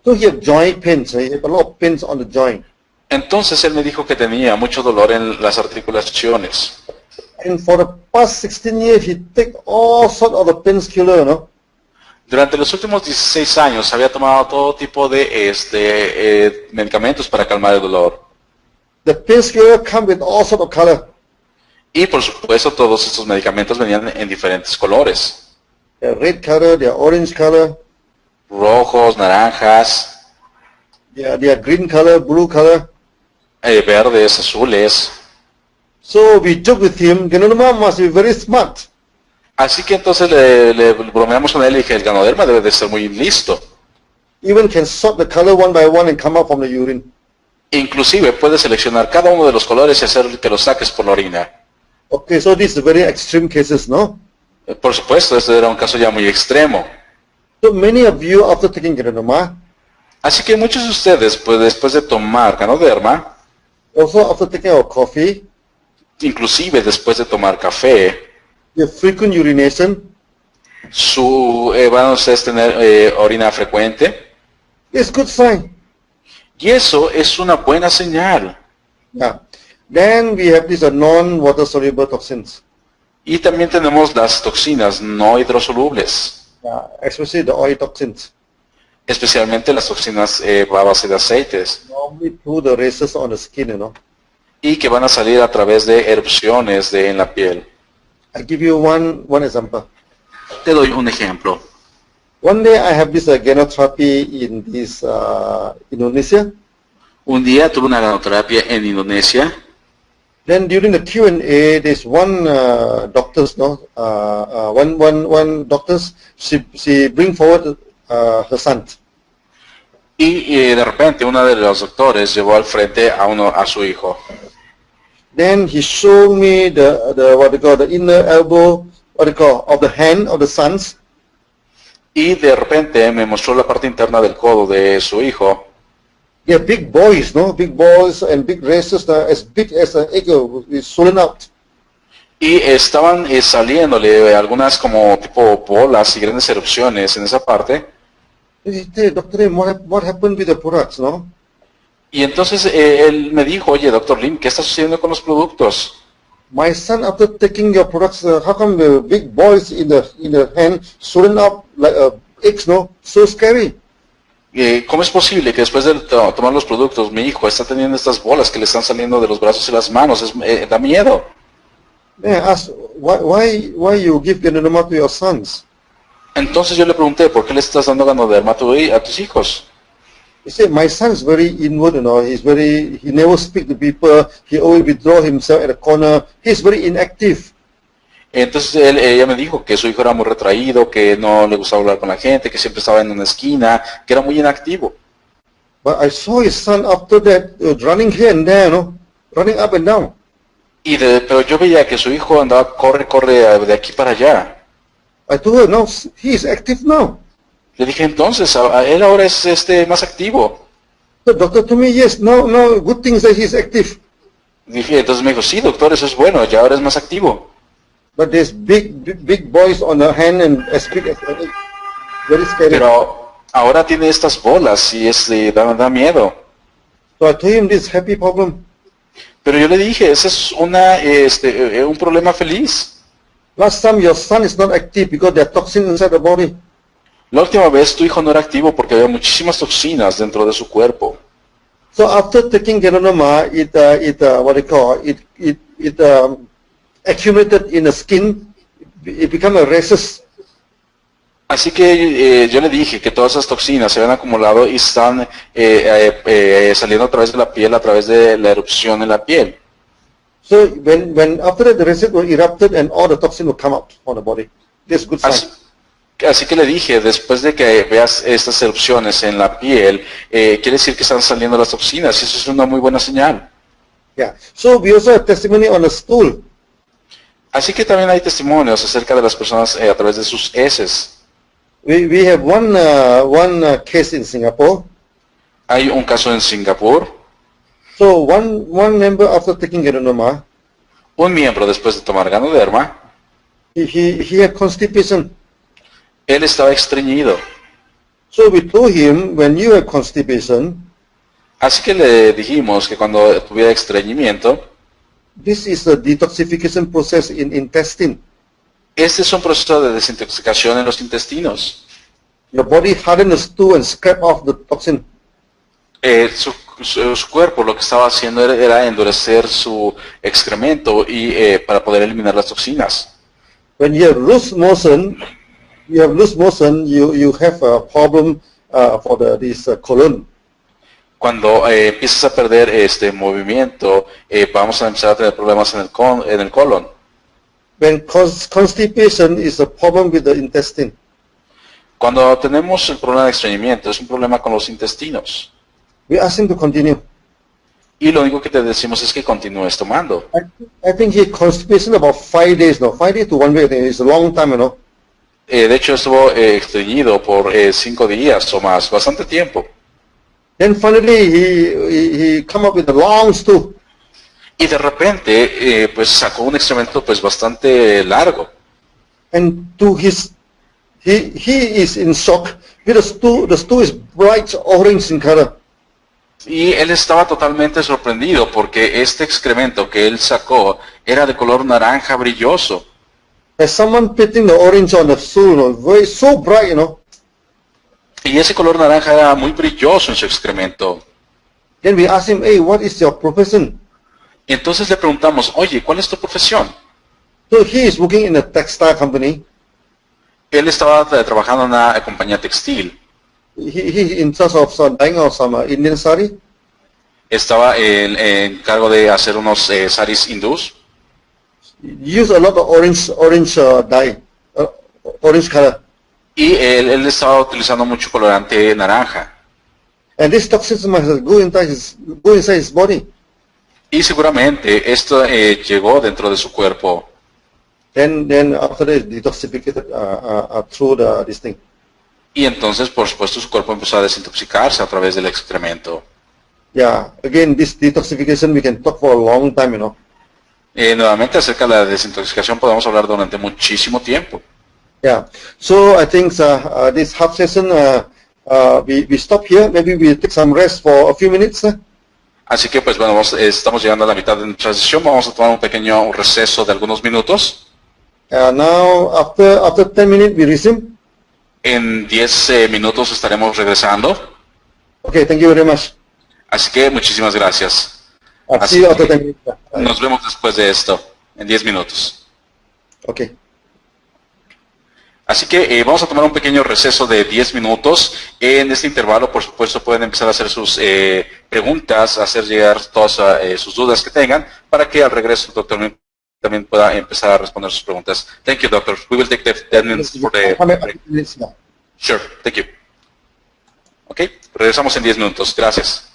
So he had joint pains. He had a lot of pains on the joint. Entonces él me dijo que tenía mucho dolor en las articulaciones. And for the past 16 years, he take all sorts of the painkiller, no? Durante los últimos 16 años había tomado todo tipo de medicamentos para calmar el dolor. The painkiller come with all sorts of color. Y por supuesto todos estos medicamentos venían en diferentes colores. They're red color, they're orange color, Rojos, naranjas, they're green color, blue color. verdes, azules. So we joke with him, Ganonoma must be very smart. Así que entonces le bromeamos con él y dije, el ganoderma debe de ser muy listo. Even can sort the color one by one and come out from the urine. Inclusive puede seleccionar cada uno de los colores y hacer que los saques por la orina. Okay, so these are very extreme cases, no? Por supuesto, este era un caso ya muy extremo. So many of you, after taking Ganonoma, Así que muchos de ustedes, pues después de tomar ganoderma, also after taking our coffee, inclusive después de tomar café, your frequent urination, van a ustedes tener orina frecuente. is good sign. Y eso es una buena señal. Yeah. Then we have these non-water soluble toxins, Y también tenemos las toxinas no hidrosolubles, especially the oil toxins. especialmente las toxinas a base de aceites, Normally through the races on the skin, you know. y que van a salir a través de erupciones en la piel. I give you one example. Te doy un ejemplo. One day I have this GANOTHERAPy in this Indonesia. Un día tuve una ganoterapia en Indonesia. Then during the Q&A, there's one doctors, no, one doctors. She bring forward her son. Y de repente uno de los doctores llevó al frente a su hijo. Then he showed me the what they call the inner elbow, what they call of the hand of the sons. Y de repente me mostró la parte interna del codo de su hijo. They're big boys, no, big boys and big races, as big as an egg, is swollen out. Y estaban saliéndole algunas como tipo bolas y grandes erupciones en esa parte. Hey, Dr. Lim, what happened with the products, no? Y entonces él me dijo, oye, Dr. Lim, ¿qué está sucediendo con los productos? My son, after taking your products, how come the big boys in the hand swollen up like eggs, no? So scary. ¿Cómo es posible que después de tomar los productos mi hijo está teniendo estas bolas que le están saliendo de los brazos y las manos? Da miedo. Then I asked, why you give Ganonoma to your sons? Entonces yo le pregunté, ¿por qué le estás dando ganoderma a tus hijos? He said, my son is very inward, you know, he never speak to people, he always withdraw himself at a corner, he's very inactive. Entonces ella me dijo que su hijo era muy retraído, que no le gustaba hablar con la gente, que siempre estaba en una esquina, que era muy inactivo. But I saw his son after that running here and there, no? Running up and down. Pero yo veía que su hijo andaba, corre de aquí para allá. I told her, no, he is active now. Le dije, entonces, él ahora es más activo. The doctor told me, yes, no, good things that he is active. Dije, entonces me dijo, sí, doctor, eso es bueno, ya ahora es más activo. But there's big boys on the hand and as big as very scary. Pero ahora tiene estas bolas y da miedo. So I told him this happy problem. Pero yo le dije, ese es un problema feliz. Last time your son is not active because there are toxins inside the body. La última vez tu hijo no era activo porque había muchísimas toxinas dentro de su cuerpo. So after taking Ganonoma, it accumulated in the skin. It became a rhesus. Así que yo le dije que todas esas toxinas se habían acumulado y están saliendo a través de la piel, a través de la erupción en la piel. So when after that the rhesus were erupted and all the toxin will come out from the body. That's good sign. Así que le dije, después de que veas estas erupciones en la piel, quiere decir que están saliendo las toxinas y eso es una muy buena señal. Yeah. So we also have testimony on the stool. Así que también hay testimonios acerca de las personas a través de sus heces. We have one case in Singapore. Hay un caso en Singapur. So one member after taking Ganonoma, Un miembro después de tomar ganoderma, he had constipation. él estaba estreñido. So we told him, when you have constipation, Así que le dijimos que cuando tuviera estreñimiento, this is a detoxification process in intestine. este es un proceso de desintoxicación en los intestinos. Your body hardens the stool and scrape off the toxin. su cuerpo lo que estaba haciendo era endurecer su excremento y para poder eliminar las toxinas. When you have loose motion, you have a problem for this colon. Cuando empiezas a perder este movimiento, vamos a empezar a tener problemas en el colon. When constipation is a problem with the intestine. Cuando tenemos el problema de estreñimiento, es un problema con los intestinos. We ask him to continue. Y lo único que te decimos es que continúes tomando. I think he constipation about 5 days, no? 5 days to 1 week, it's a long time, you know. De hecho, estuvo estreñido por 5 días o más, bastante tiempo. Then finally he come up with a long stool. Y de repente, pues sacó un excremento pues bastante largo. And to his, he is in shock because the stool is bright orange in color. Y él estaba totalmente sorprendido porque este excremento que él sacó era de color naranja brilloso. As someone putting the orange on the stool, you know, very so bright, you know. Y ese color naranja era muy brilloso en su excremento. Then we asked him, hey, what is your profession? Y entonces le preguntamos, oye, ¿cuál es tu profesión? So he is working in a textile company. Él estaba trabajando en una compañía textil. He in charge of some dyeing of some Indian sari. Estaba en cargo de hacer unos saris hindús. Use a lot of orange dye, orange color. Y él estaba utilizando mucho colorante naranja. And this toxins must go inside his body. Y seguramente esto llegó dentro de su cuerpo. Then after that, detoxificated through this thing. Y entonces, por supuesto, su cuerpo empezó a desintoxicarse a través del excremento. Yeah, again, this detoxification we can talk for a long time, you know. Nuevamente, acerca de la desintoxicación podemos hablar durante muchísimo tiempo. Yeah, so I think this half session, we stop here. Maybe we take some rest for a few minutes. Así que, pues bueno, estamos llegando a la mitad de nuestra sesión. Vamos a tomar un pequeño receso de algunos minutos. Now, after 10 minutes, we resume. En 10 minutos estaremos regresando. Okay, thank you very much. Así que muchísimas gracias. See you after 10 minutes. Nos vemos después de esto, en 10 minutos. Okay. Así que vamos a tomar un pequeño receso de 10 minutos. En este intervalo, por supuesto, pueden empezar a hacer sus preguntas, hacer llegar todas sus dudas que tengan, para que al regreso el doctor también pueda empezar a responder sus preguntas. Thank you, doctor. We will take the 10 minutes for the break. Sure, thank you. Ok, regresamos en 10 minutos. Gracias.